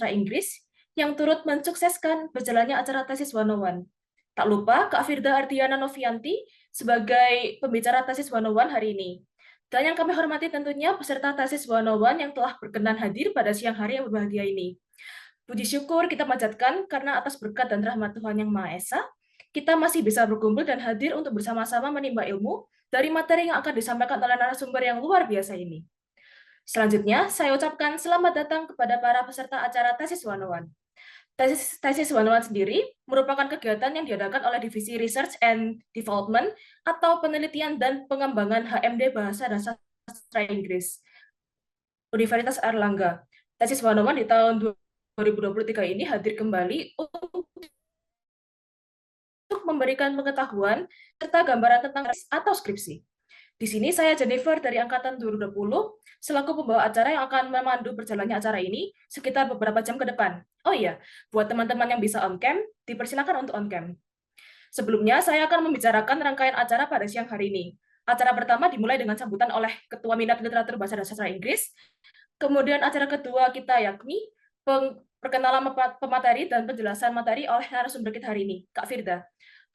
Sastra Inggris yang turut mensukseskan berjalannya acara tesis 101. Tak lupa Kak Firda Ardiana Novianti sebagai pembicara tesis 101 hari ini. Dan yang kami hormati tentunya peserta tesis 101 yang telah berkenan hadir pada siang hari yang berbahagia ini. Puji syukur kita panjatkan karena atas berkat dan rahmat Tuhan Yang Maha Esa, kita masih bisa berkumpul dan hadir untuk bersama-sama menimba ilmu dari materi yang akan disampaikan oleh narasumber yang luar biasa ini. Selanjutnya, saya ucapkan selamat datang kepada para peserta acara Tesis 101. Tesis 101 sendiri merupakan kegiatan yang diadakan oleh Divisi Research and Development atau Penelitian dan Pengembangan HMD Bahasa dan Sastra Inggris Universitas Airlangga. Tesis 101 di tahun 2023 ini hadir kembali untuk memberikan pengetahuan serta gambaran tentang atau skripsi. Di sini saya Jennifer dari Angkatan 2020, selaku pembawa acara yang akan memandu berjalannya acara ini sekitar beberapa jam ke depan. Oh iya, buat teman-teman yang bisa on-cam, dipersilakan untuk on-cam. Sebelumnya, saya akan membicarakan rangkaian acara pada siang hari ini. Acara pertama dimulai dengan sambutan oleh Ketua Minat Literatur Bahasa dan Sastra Inggris. Kemudian acara kedua kita yakni perkenalan pemateri dan penjelasan materi oleh narasumber kita hari ini, Kak Firda.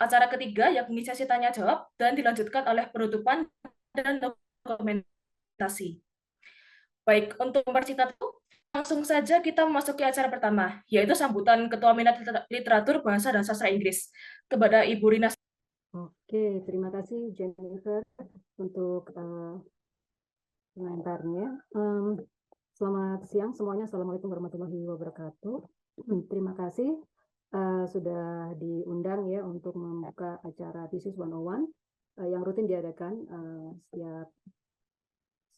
Acara ketiga yakni sesi tanya-jawab dan dilanjutkan oleh penutupan dan dokumentasi. Baik, untuk mempersingkat itu, langsung saja kita memasuki acara pertama, yaitu sambutan Ketua Minat Literatur Bahasa dan Sastra Inggris kepada Ibu Rina. Oke, terima kasih Jennifer untuk komentarnya. Selamat siang semuanya, Assalamualaikum warahmatullahi wabarakatuh. Terima kasih sudah diundang ya untuk membuka acara Thesis 101 yang rutin diadakan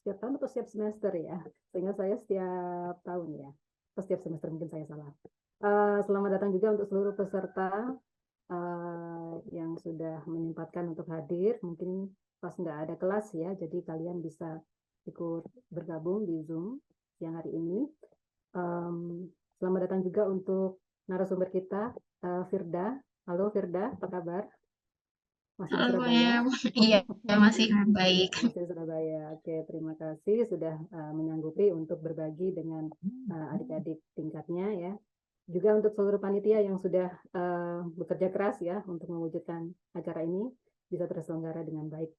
setiap tahun atau setiap semester ya. Sehingga saya setiap tahun ya, atau setiap semester mungkin saya salah. Selamat datang juga untuk seluruh peserta yang sudah menyempatkan untuk hadir. Mungkin pas nggak ada kelas ya, jadi kalian bisa ikut bergabung di Zoom siang hari ini. Selamat datang juga untuk narasumber kita, Firda. Halo Firda, apa kabar? Masih di Halo Surabaya? iya masih baik. Masih di Surabaya. Oke, terima kasih sudah menyanggupi untuk berbagi dengan adik-adik tingkatnya ya. Juga untuk seluruh panitia yang sudah bekerja keras ya untuk mewujudkan acara ini bisa terselenggara dengan baik.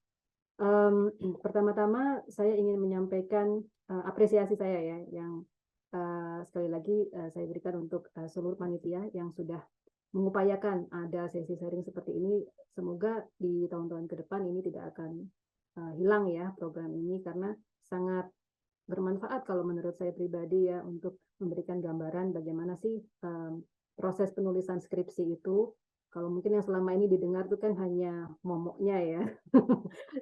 Pertama-tama saya ingin menyampaikan apresiasi saya ya yang sekali lagi saya berikan untuk seluruh panitia yang sudah mengupayakan ada sesi sharing seperti ini. Semoga di tahun-tahun ke depan ini tidak akan hilang ya program ini, karena sangat bermanfaat kalau menurut saya pribadi ya untuk memberikan gambaran bagaimana sih proses penulisan skripsi itu. Kalau mungkin yang selama ini didengar itu kan hanya momoknya ya.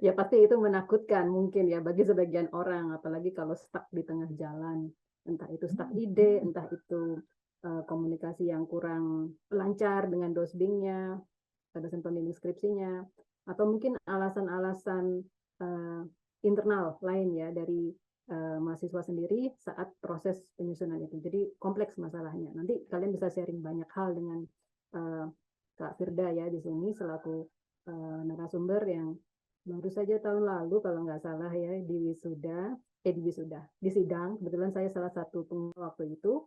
Ya pasti itu menakutkan mungkin ya bagi sebagian orang, apalagi kalau stuck di tengah jalan. Entah itu stuck ide, entah itu komunikasi yang kurang lancar dengan dosbingnya, dosen pembimbing skripsinya, atau mungkin alasan-alasan internal lain ya dari mahasiswa sendiri saat proses penyusunan itu. Jadi kompleks masalahnya. Nanti kalian bisa sharing banyak hal dengan Kak Firda ya di sini selaku narasumber yang baru saja tahun lalu kalau nggak salah ya di sidang. Kebetulan saya salah satu waktu itu.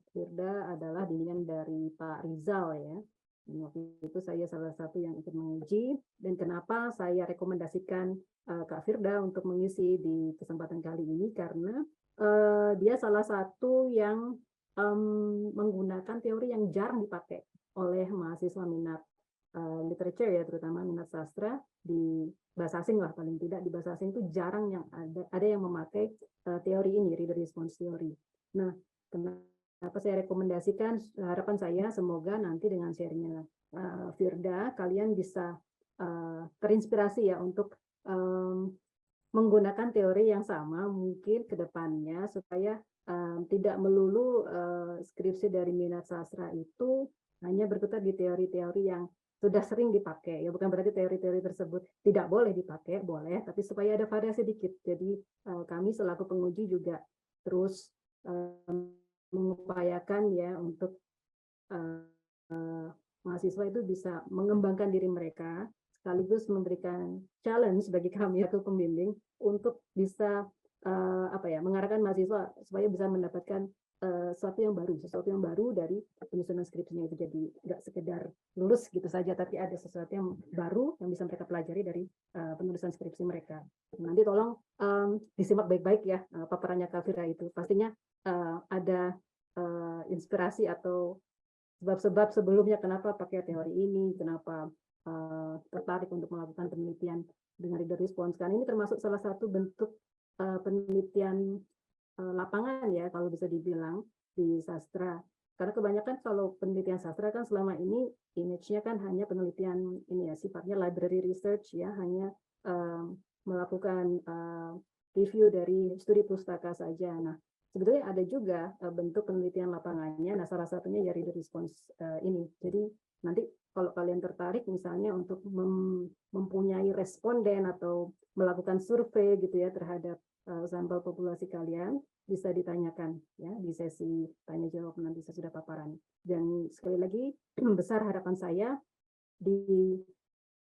Firda adalah bimbingan dari Pak Rizal ya. Waktu itu saya salah satu yang ikut menguji, dan kenapa saya rekomendasikan Kak Firda untuk mengisi di kesempatan kali ini karena dia salah satu yang menggunakan teori yang jarang dipakai oleh mahasiswa minat literature ya, terutama minat sastra di bahasa asing lah, paling tidak di bahasa asing itu jarang yang ada yang memakai teori ini, reader response theory. Nah, kenapa saya rekomendasikan? Harapan saya semoga nanti dengan sharingnya Firda kalian bisa terinspirasi ya untuk menggunakan teori yang sama mungkin ke depannya supaya tidak melulu skripsi dari minat sastra itu hanya berkutat di teori-teori yang sudah sering dipakai ya, bukan berarti teori-teori tersebut tidak boleh dipakai, boleh, tapi supaya ada variasi sedikit. Jadi kami selaku penguji juga terus mengupayakan ya untuk mahasiswa itu bisa mengembangkan diri mereka, sekaligus memberikan challenge bagi kami atau pembimbing untuk bisa mengarahkan mahasiswa supaya bisa mendapatkan sesuatu yang baru dari penyusunan skripsinya itu. Jadi nggak sekedar lulus gitu saja, tapi ada sesuatu yang baru yang bisa mereka pelajari dari penulisan skripsi mereka. Nanti tolong disimak baik-baik ya paparannya Kak Fira itu. Pastinya ada inspirasi atau sebab-sebab sebelumnya kenapa pakai teori ini, kenapa tertarik untuk melakukan penelitian dengan reader response. Karena ini termasuk salah satu bentuk penelitian lapangan ya, kalau bisa dibilang di sastra. Karena kebanyakan kalau penelitian sastra kan selama ini image-nya kan hanya penelitian ini ya, sifatnya library research ya, hanya melakukan review dari studi pustaka saja. Nah, sebetulnya ada juga bentuk penelitian lapangannya. Nah, salah satunya ya reader response ini. Jadi nanti kalau kalian tertarik misalnya untuk mempunyai responden atau melakukan survei gitu ya terhadap sampel populasi kalian, bisa ditanyakan ya di sesi tanya jawab nanti sesudah paparan. Dan sekali lagi besar harapan saya di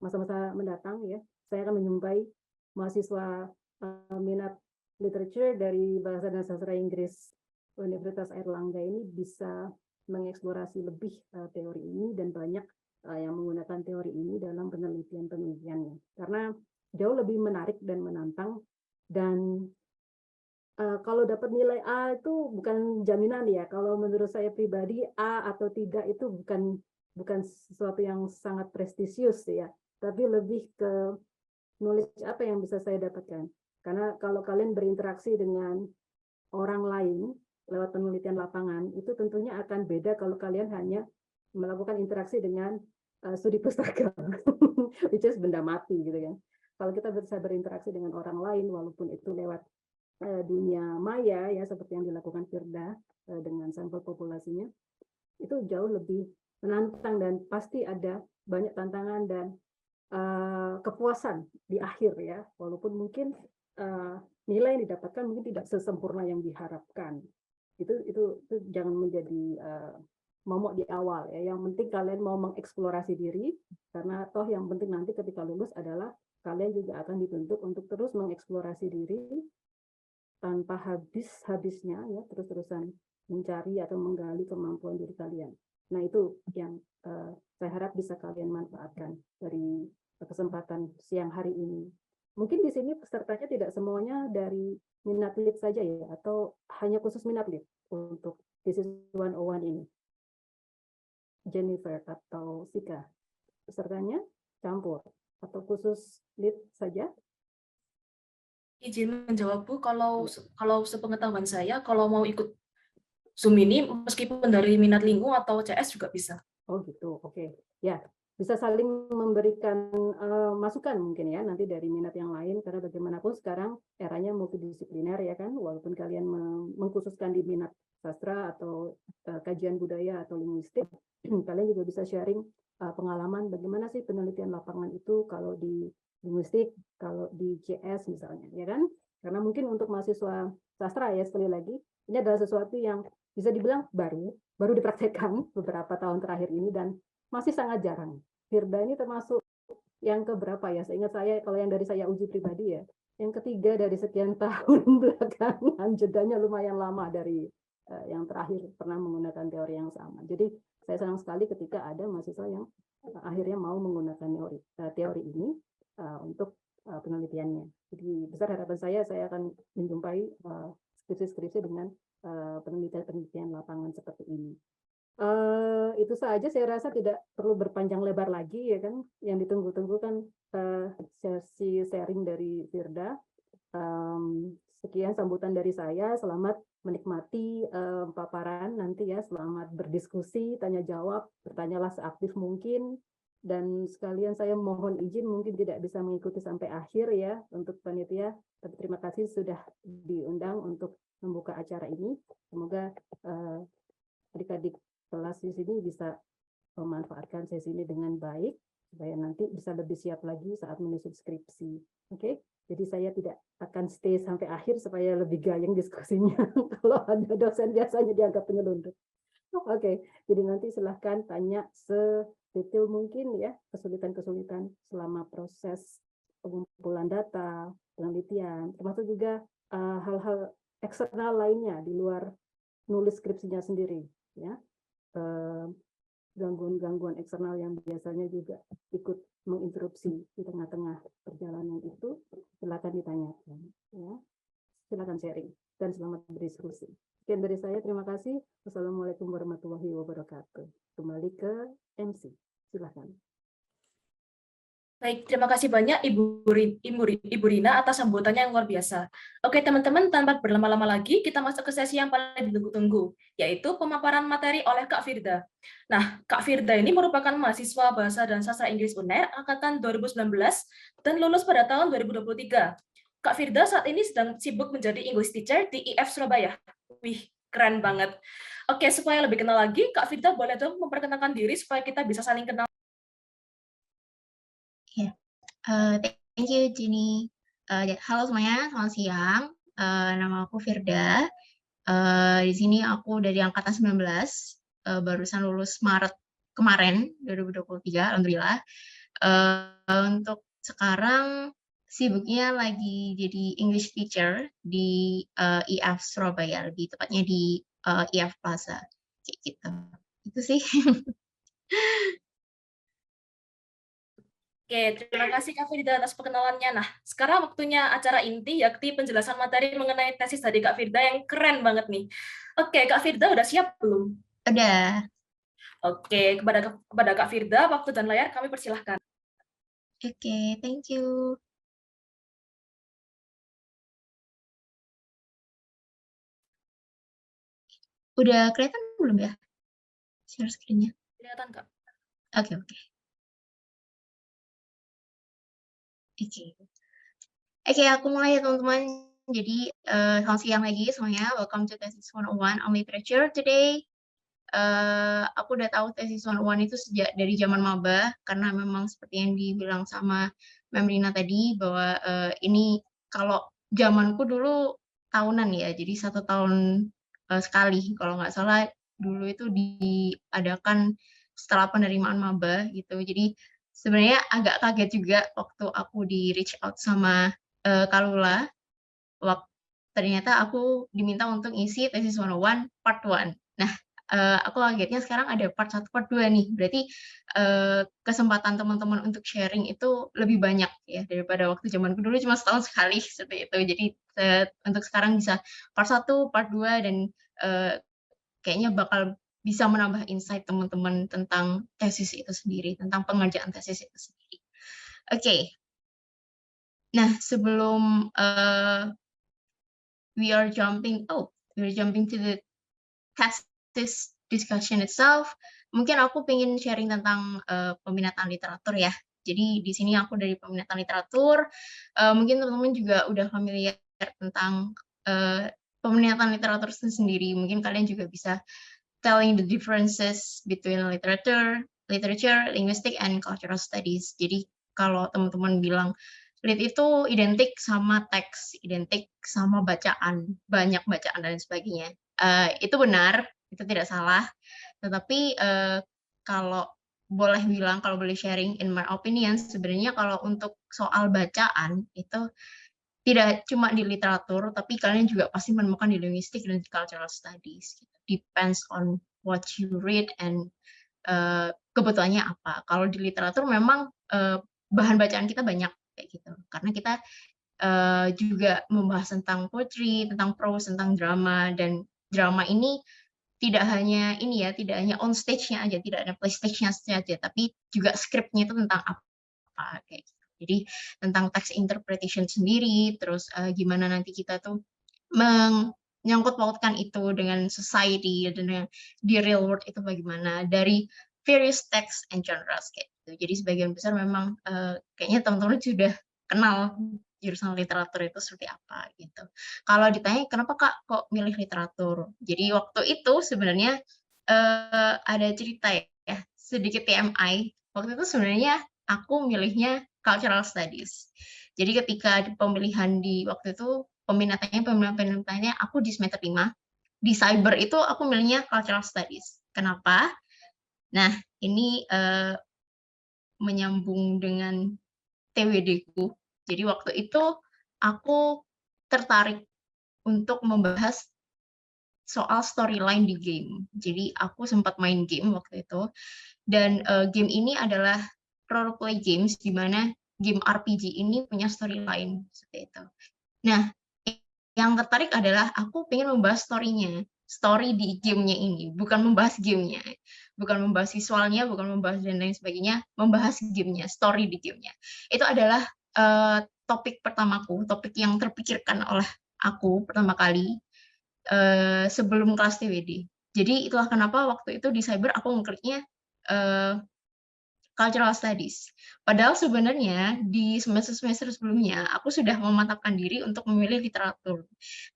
masa-masa mendatang ya, saya akan menyumpai mahasiswa minat literature dari bahasa dan sastra Inggris Universitas Airlangga ini bisa mengeksplorasi lebih teori ini dan banyak yang menggunakan teori ini dalam penelitiannya. Karena jauh lebih menarik dan menantang, dan kalau dapat nilai A itu bukan jaminan ya. Kalau menurut saya pribadi A atau tidak itu bukan sesuatu yang sangat prestisius ya, tapi lebih ke knowledge apa yang bisa saya dapatkan. Karena kalau kalian berinteraksi dengan orang lain lewat penelitian lapangan, itu tentunya akan beda kalau kalian hanya melakukan interaksi dengan studi pustaka, which is benda mati gitu kan. Kalau kita bisa berinteraksi dengan orang lain, walaupun itu lewat dunia maya ya, seperti yang dilakukan Firda dengan sampel populasinya, itu jauh lebih menantang dan pasti ada banyak tantangan dan kepuasan di akhir ya, walaupun mungkin nilai yang didapatkan mungkin tidak sesempurna yang diharapkan. Itu jangan menjadi momok di awal ya. Yang penting kalian mau mengeksplorasi diri, karena toh yang penting nanti ketika lulus adalah kalian juga akan dituntut untuk terus mengeksplorasi diri tanpa habis-habisnya ya, terus-terusan mencari atau menggali kemampuan diri kalian. Nah, itu yang saya harap bisa kalian manfaatkan dari kesempatan siang hari ini. Mungkin di sini pesertanya tidak semuanya dari minat lit saja ya, atau hanya khusus minat lit untuk thesis 101 ini. Jennifer atau Sika, pesertanya campur atau khusus lit saja? Izin menjawab Bu, kalau sepengetahuan saya, kalau mau ikut Zoom ini, meskipun dari minat lingkungan atau CS juga bisa. Oh gitu, oke. Ya, bisa saling memberikan masukan mungkin ya, nanti dari minat yang lain, karena bagaimanapun sekarang eranya multidisipliner ya kan, walaupun kalian mengkhususkan di minat sastra atau kajian budaya atau linguistik, kalian juga bisa sharing pengalaman bagaimana sih penelitian lapangan itu kalau di linguistik, kalau di CS misalnya, ya kan? Karena mungkin untuk mahasiswa sastra ya, sekali lagi, ini adalah sesuatu yang bisa dibilang baru dipraktekkan beberapa tahun terakhir ini dan masih sangat jarang. Firda ini termasuk yang keberapa ya? Seingat saya, kalau yang dari saya uji pribadi ya, yang ketiga dari sekian tahun belakangan, jedanya lumayan lama dari yang terakhir pernah menggunakan teori yang sama. Jadi saya senang sekali ketika ada mahasiswa yang akhirnya mau menggunakan teori ini untuk penelitiannya. Jadi besar harapan saya akan menjumpai skripsi-skripsi dengan penelitian-penelitian lapangan seperti ini. Itu saja, saya rasa tidak perlu berpanjang lebar lagi ya kan. Yang ditunggu-tunggu kan sesi sharing dari Firda. Sekian sambutan dari saya. Selamat menikmati paparan nanti ya. Selamat berdiskusi, tanya jawab, bertanyalah seaktif mungkin. Dan sekalian saya mohon izin mungkin tidak bisa mengikuti sampai akhir ya untuk panitia. Tapi terima kasih sudah diundang untuk membuka acara ini. Semoga adik-adik kelas di sini bisa memanfaatkan sesi ini dengan baik supaya nanti bisa lebih siap lagi saat menyusun skripsi. Oke, jadi saya tidak akan stay sampai akhir supaya lebih gayeng diskusinya. Kalau ada dosen biasanya dianggap penyelundup. Oke, jadi nanti silahkan tanya sedetail mungkin ya kesulitan-kesulitan selama proses pengumpulan data, penelitian, termasuk juga hal-hal eksternal lainnya di luar nulis skripsinya sendiri, ya. Gangguan-gangguan eksternal yang biasanya juga ikut menginterupsi di tengah-tengah perjalanan itu, silakan ditanyakan, ya. Silakan sharing dan selamat berdiskusi. Sekian dari saya, terima kasih. Wassalamualaikum warahmatullahi wabarakatuh. Kembali ke MC, silakan. Baik, terima kasih banyak Ibu Rina atas sambutannya yang luar biasa. Oke, teman-teman, tanpa berlama-lama lagi, kita masuk ke sesi yang paling ditunggu-tunggu, yaitu pemaparan materi oleh Kak Firda. Nah, Kak Firda ini merupakan mahasiswa Bahasa dan Sastra Inggris UNER angkatan 2019 dan lulus pada tahun 2023. Kak Firda saat ini sedang sibuk menjadi English teacher di IF Surabaya. Wih, keren banget. Oke, supaya lebih kenal lagi, Kak Firda boleh dong memperkenalkan diri supaya kita bisa saling kenal. Ya, thank you Jenny. Halo semuanya, selamat siang. Nama aku Firda. Di sini aku dari angkatan 19, barusan lulus Maret kemarin 2023, alhamdulillah. Untuk sekarang sibuknya lagi jadi English teacher di IF Surabaya, lebih tepatnya di IF Plaza, kayak gitu. Itu sih. Oke, terima kasih Kak Firda atas perkenalannya. Nah, sekarang waktunya acara inti, yakni penjelasan materi mengenai tesis dari Kak Firda yang keren banget nih. Oke, Kak Firda udah siap belum? Udah. Oke, kepada Kak Firda, waktu dan layar kami persilahkan. Oke, thank you. Udah kelihatan belum ya share screen-nya? Kelihatan, Kak. Oke. Oke, aku mulai ya teman-teman. Jadi, selamat siang lagi semuanya. Welcome to Thesis 101 on Literature today. Aku udah tahu Thesis 101 itu sejak dari zaman maba, karena memang seperti yang dibilang sama Mem Rina tadi, bahwa ini kalau zamanku dulu tahunan ya, jadi 1 tahun sekali. Kalau nggak salah dulu itu diadakan setelah penerimaan maba gitu. Jadi sebenarnya agak kaget juga waktu aku di reach out sama Kalula, ternyata aku diminta untuk isi Thesis 101 Part 1. Nah, aku kagetnya sekarang ada Part 1, Part 2 nih. Berarti kesempatan teman-teman untuk sharing itu lebih banyak ya daripada waktu zamanku dulu cuma setahun sekali seperti itu. Jadi untuk sekarang bisa Part 1, Part 2 dan kayaknya bakal bisa menambah insight teman-teman tentang tesis itu sendiri, tentang pengerjaan tesis itu sendiri. Oke. Nah, sebelum we're jumping to the tesis discussion itself. Mungkin aku pengen sharing tentang peminatan literatur ya. Jadi di sini aku dari peminatan literatur. Mungkin teman-teman juga udah familiar tentang peminatan literatur itu sendiri. Mungkin kalian juga bisa telling the differences between literature, linguistic, and cultural studies. Jadi kalau teman-teman bilang lit itu identik sama teks, identik sama bacaan, banyak bacaan dan sebagainya. Itu benar, itu tidak salah. Tetapi kalau boleh sharing in my opinion, sebenarnya kalau untuk soal bacaan itu tidak cuma di literatur, tapi kalian juga pasti menemukan di linguistik dan di cultural studies. Depends on what you read and kebutuhannya apa. Kalau di literatur memang bahan bacaan kita banyak kayak gitu. Karena kita juga membahas tentang poetry, tentang prose, tentang drama, dan drama ini tidak hanya on stage-nya aja, tidak ada play stage-nya saja, tapi juga skripnya itu tentang apa kayak gitu. Jadi tentang text interpretation sendiri, terus gimana nanti kita tuh menyangkut pautkan itu dengan society dan di real world itu bagaimana dari various text and genres kayak gitu. Jadi sebagian besar memang kayaknya teman-teman sudah kenal jurusan literatur itu seperti apa gitu. Kalau ditanya kenapa Kak kok milih literatur? Jadi waktu itu sebenarnya ada cerita ya, sedikit TMI. Waktu itu sebenarnya aku milihnya cultural studies. Jadi ketika pemilihan di waktu itu peminatannya aku di semester 5. Di cyber itu aku milihnya cultural studies. Kenapa? Nah, ini menyambung dengan TWD-ku. Jadi waktu itu aku tertarik untuk membahas soal storyline di game. Jadi aku sempat main game waktu itu, dan game ini adalah role play games di mana game RPG ini punya storyline seperti itu. Nah, yang tertarik adalah aku pengen membahas story-nya, story di gamenya ini, bukan membahas gamenya, bukan membahas visualnya, bukan membahas dan lain sebagainya, membahas gamenya, story di gamenya. Itu adalah topik pertamaku, topik yang terpikirkan oleh aku pertama kali sebelum kelas TWD. Jadi itulah kenapa waktu itu di cyber aku ngekliknya cultural studies. Padahal sebenarnya di semester-semester sebelumnya aku sudah memantapkan diri untuk memilih literatur.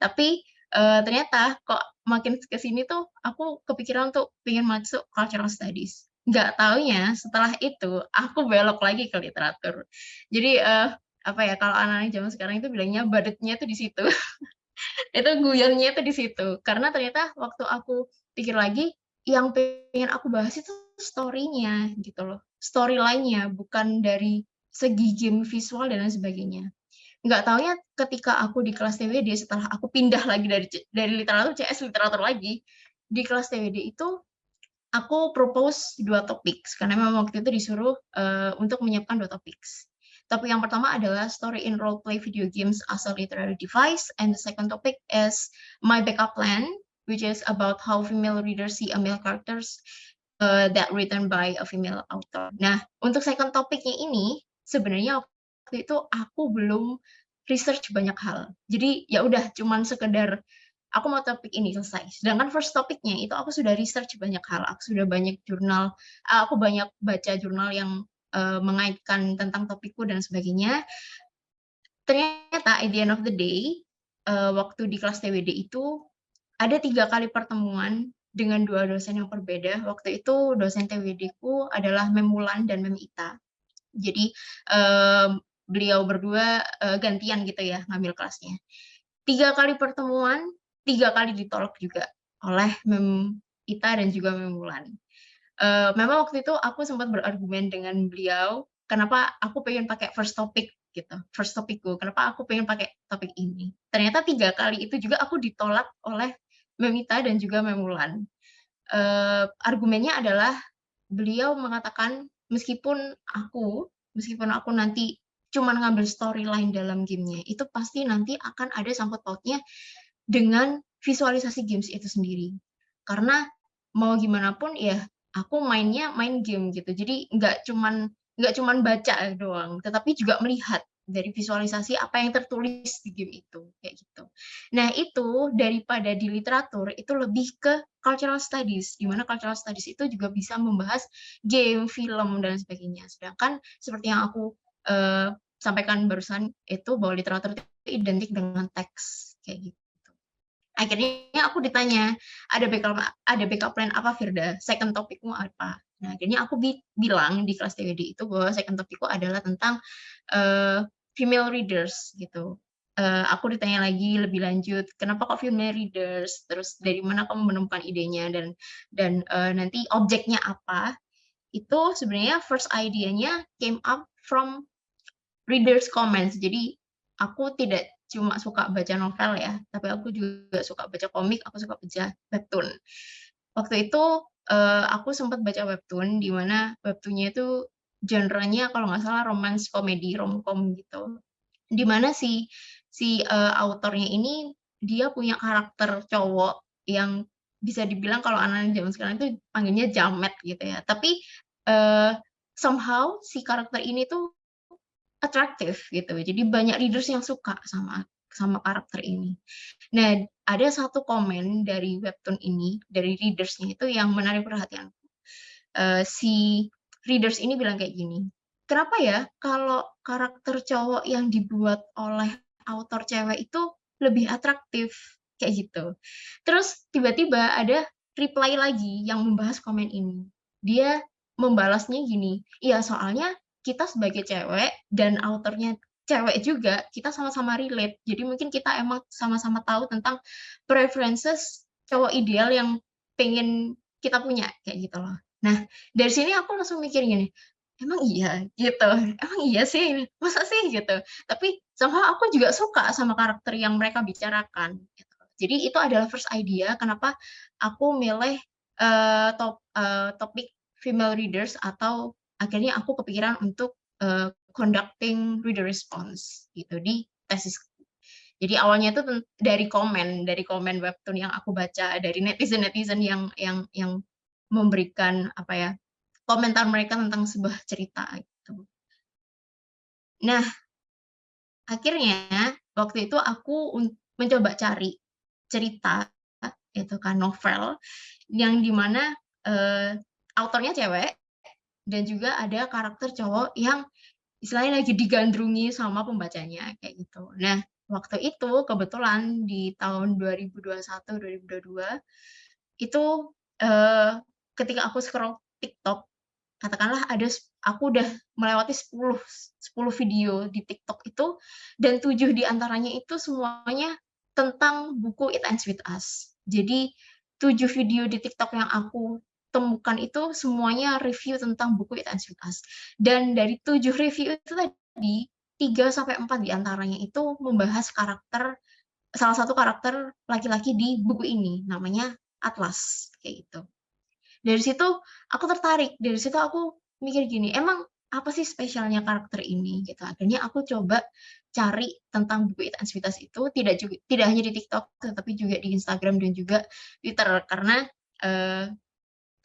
Tapi ternyata kok makin ke sini tuh aku kepikiran tuh pengen masuk cultural studies. Nggak taunya setelah itu aku belok lagi ke literatur. Jadi apa ya, kalau anak-anak zaman sekarang itu bilangnya badutnya tuh di situ. Itu guyonnya itu di situ. Karena ternyata waktu aku pikir lagi, yang pengen aku bahas itu story-nya gitu loh. Storyline-nya, bukan dari segi game visual dan lain sebagainya. Nggak taunya ketika aku di kelas TWD, setelah aku pindah lagi dari literatur CS literatur lagi, di kelas TWD itu aku propose 2 topik, karena memang waktu itu disuruh untuk menyiapkan 2 topik. Topik yang pertama adalah story in role play video games as a literary device, and the second topic is my backup plan, which is about how female readers see a male characters that written by a female author. Nah, untuk second topiknya ini sebenarnya waktu itu aku belum research banyak hal. Jadi ya udah cuman sekedar aku mau topik ini selesai. Sedangkan first topiknya itu aku sudah research banyak hal. Aku sudah banyak jurnal, aku banyak baca jurnal yang mengaitkan tentang topikku dan sebagainya. Ternyata at the end of the day, waktu di kelas TWD itu ada 3 kali pertemuan dengan 2 dosen yang berbeda. Waktu itu dosen TWD-ku adalah Mem Wulan dan Mem Ita. Jadi beliau berdua gantian gitu ya ngambil kelasnya. 3 kali pertemuan, 3 kali ditolak juga oleh Mem Ita dan juga Mem Wulan. Memang waktu itu aku sempat berargumen dengan beliau, kenapa aku pengen pakai first topic gitu, first topikku, kenapa aku pengen pakai topik ini. Ternyata 3 kali itu juga aku ditolak oleh Mem Ita dan juga Mem Wulan. Argumennya adalah beliau mengatakan meskipun aku nanti cuman ngambil storyline dalam gamenya, itu pasti nanti akan ada sangkut pautnya dengan visualisasi games itu sendiri. Karena mau gimana pun ya aku main game gitu. Jadi nggak cuman baca doang, tetapi juga melihat dari visualisasi apa yang tertulis di game itu kayak gitu. Nah, itu daripada di literatur itu lebih ke cultural studies, di mana cultural studies itu juga bisa membahas game, film dan sebagainya. Sedangkan seperti yang aku sampaikan barusan itu bahwa literatur itu identik dengan teks kayak gitu. Akhirnya aku ditanya, ada backup plan apa Firda? Second topikmu apa? Nah, akhirnya aku bilang di kelas TWD itu bahwa second topikku adalah tentang female readers gitu. Aku ditanya lagi lebih lanjut, kenapa kok female readers? Terus dari mana kamu menemukan idenya dan nanti objeknya apa? Itu sebenarnya first idea-nya came up from readers comments. Jadi aku tidak cuma suka baca novel ya, tapi aku juga suka baca komik, aku suka baca webtoon. Waktu itu aku sempat baca webtoon, di mana webtoonnya itu genre-nya kalau nggak salah romance komedi, romcom gitu. Di mana si autornya ini dia punya karakter cowok yang bisa dibilang kalau anak-anak zaman sekarang itu panggilnya jamet gitu ya. Tapi somehow si karakter ini tuh atraktif gitu. Jadi banyak readers yang suka sama karakter ini. Nah, ada satu komen dari webtoon ini, dari readers-nya itu yang menarik perhatianku. Si readers ini bilang kayak gini, kenapa ya kalau karakter cowok yang dibuat oleh autor cewek itu lebih atraktif kayak gitu. Terus tiba-tiba ada reply lagi yang membahas komen ini. Dia membalasnya gini, iya soalnya kita sebagai cewek dan autornya cewek juga, kita sama-sama relate. Jadi mungkin kita emang sama-sama tahu tentang preferences cowok ideal yang pengen kita punya kayak gitu loh. Nah, dari sini aku langsung mikir gini, emang iya gitu, emang iya sih, masa sih gitu. Tapi somehow aku juga suka sama karakter yang mereka bicarakan gitu. Jadi itu adalah first idea kenapa aku milih topik female readers, atau akhirnya aku kepikiran untuk conducting reader response gitu di tesis. Jadi awalnya itu dari komen webtoon yang aku baca, dari netizen yang memberikan apa ya, komentar mereka tentang sebuah cerita gitu. Nah, akhirnya waktu itu aku mencoba cari cerita, itu kan novel yang dimana autornya cewek dan juga ada karakter cowok yang istilahnya lagi digandrungi sama pembacanya kayak gitu. Nah, waktu itu kebetulan di tahun 2021-2022 itu ketika aku scroll TikTok, katakanlah aku udah melewati 10 video di TikTok itu, dan 7 di antaranya itu semuanya tentang buku It Ends With Us. Jadi 7 video di TikTok yang aku temukan itu semuanya review tentang buku It Ends With Us. Dan dari 7 review itu tadi, 3-4 di antaranya itu membahas salah satu karakter laki-laki di buku ini, namanya Atlas, kayak gitu. Dari situ aku tertarik, dari situ aku mikir gini, emang apa sih spesialnya karakter ini gitu. Akhirnya aku coba cari tentang buku It Ends With Us itu, tidak hanya di TikTok, tetapi juga di Instagram dan juga Twitter. Karena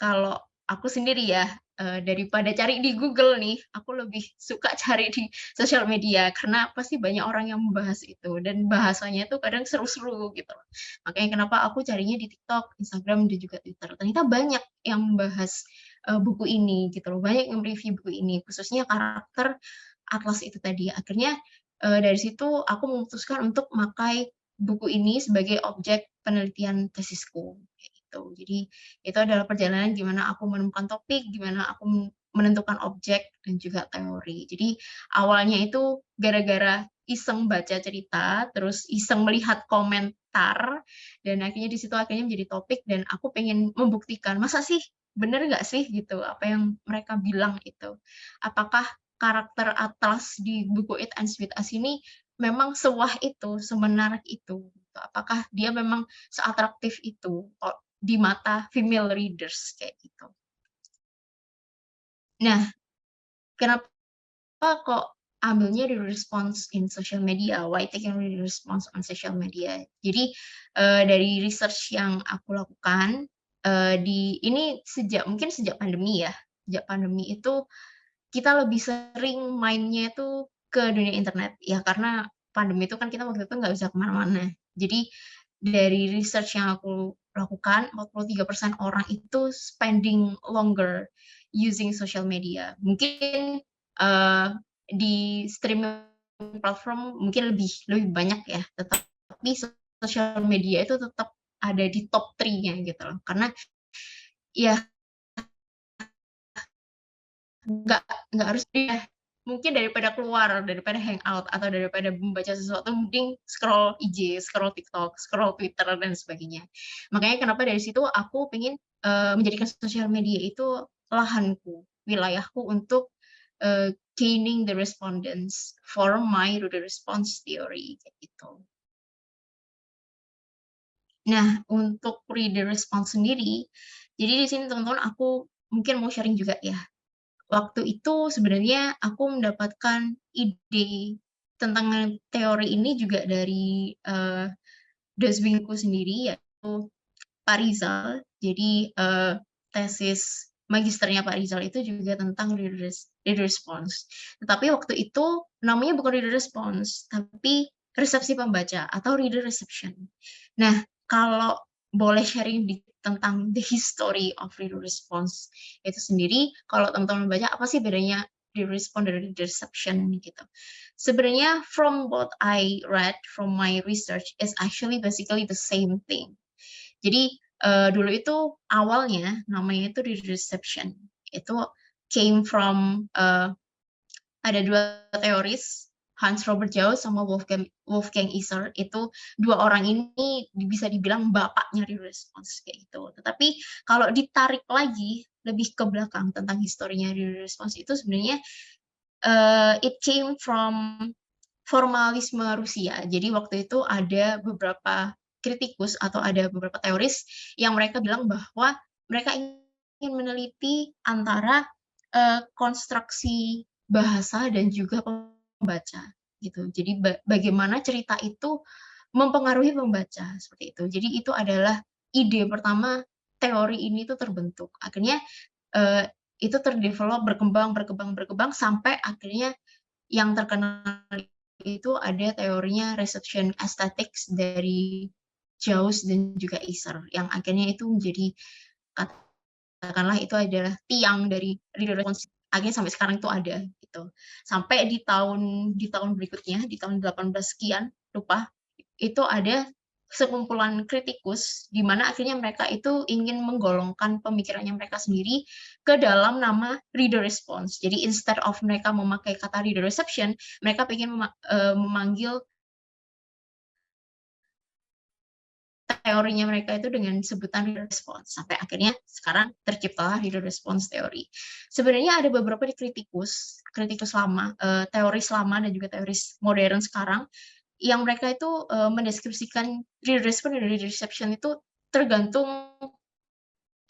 kalau aku sendiri ya, daripada cari di Google nih, aku lebih suka cari di sosial media, karena pasti banyak orang yang membahas itu, dan bahasanya itu kadang seru-seru gitu. Makanya kenapa aku carinya di TikTok, Instagram, dan juga Twitter. Ternyata banyak yang membahas buku ini gitu loh, banyak yang review buku ini, khususnya karakter Atlas itu tadi. Akhirnya dari situ aku memutuskan untuk memakai buku ini sebagai objek penelitian tesisku. Gitu. Jadi itu adalah perjalanan gimana aku menemukan topik, gimana aku menentukan objek dan juga teori. Jadi awalnya itu gara-gara iseng baca cerita, terus iseng melihat komentar, dan akhirnya di situ akhirnya menjadi topik, dan aku pengen membuktikan, masa sih bener nggak sih gitu apa yang mereka bilang itu. Apakah karakter Atlas di buku It Ends With Us ini memang sewah itu, semenarik itu. Apakah dia memang seatraktif itu di mata female readers kayak gitu. Nah, kenapa kok ambilnya reader response in social media? Why taking reader response on social media? Jadi dari research yang aku lakukan ini mungkin sejak pandemi ya. Sejak pandemi itu kita lebih sering mainnya itu ke dunia internet ya, karena pandemi itu kan kita waktu itu nggak bisa kemana-mana. Jadi dari research yang aku lakukan, 43% orang itu spending longer using social media. Mungkin di streaming platform mungkin lebih banyak ya, tetapi social media itu tetap ada di top 3-nya gitu loh. Karena ya nggak harus dia, mungkin daripada keluar, daripada hangout, atau daripada membaca sesuatu, mending scroll IG, scroll TikTok, scroll Twitter, dan sebagainya. Makanya kenapa dari situ aku pengen menjadikan sosial media itu lahanku, wilayahku untuk gaining the respondents for my reader response theory, kayak gitu. Nah, untuk reader response sendiri, jadi di sini teman-teman aku mungkin mau sharing juga ya. Waktu itu sebenarnya aku mendapatkan ide tentang teori ini juga dari dosbingku sendiri, yaitu Pak Rizal. Jadi tesis magisternya Pak Rizal itu juga tentang reader response. Tetapi waktu itu namanya bukan reader response, tapi resepsi pembaca atau reader reception. Nah, kalau boleh sharing tentang the history of reader response itu sendiri, kalau teman-teman baca apa sih bedanya reader response dan reader reception gitu. Sebenarnya from what I read from my research is actually basically the same thing. Jadi dulu itu awalnya namanya itu reader reception. Itu came from ada 2 teoris, Hans Robert Jauss sama Wolfgang Iser. Itu 2 orang ini bisa dibilang bapaknya reader response kayak gitu. Tetapi kalau ditarik lagi lebih ke belakang tentang historinya reader response itu sebenarnya it came from formalisme Rusia. Jadi waktu itu ada beberapa kritikus atau ada beberapa teoris yang mereka bilang bahwa mereka ingin meneliti antara konstruksi bahasa dan juga pembaca gitu. Jadi bagaimana cerita itu mempengaruhi pembaca seperti itu. Jadi itu adalah ide pertama teori ini tuh terbentuk. Akhirnya itu terdevelop berkembang sampai akhirnya yang terkenal itu ada teorinya reception aesthetics dari Jauss dan juga Isser yang akhirnya itu menjadi katakanlah itu adalah tiang dari reader response, akhirnya sampai sekarang itu ada gitu. Sampai di tahun berikutnya di tahun 18 sekian lupa itu ada sekumpulan kritikus di mana akhirnya mereka itu ingin menggolongkan pemikirannya mereka sendiri ke dalam nama reader response. Jadi instead of mereka memakai kata reader reception, mereka ingin memanggil teorinya mereka itu dengan sebutan reader response. Sampai akhirnya sekarang terciptalah reader response teori. Sebenarnya ada beberapa kritikus lama, teoris lama dan juga teoris modern sekarang yang mereka itu mendeskripsikan reader response dan reader reception itu tergantung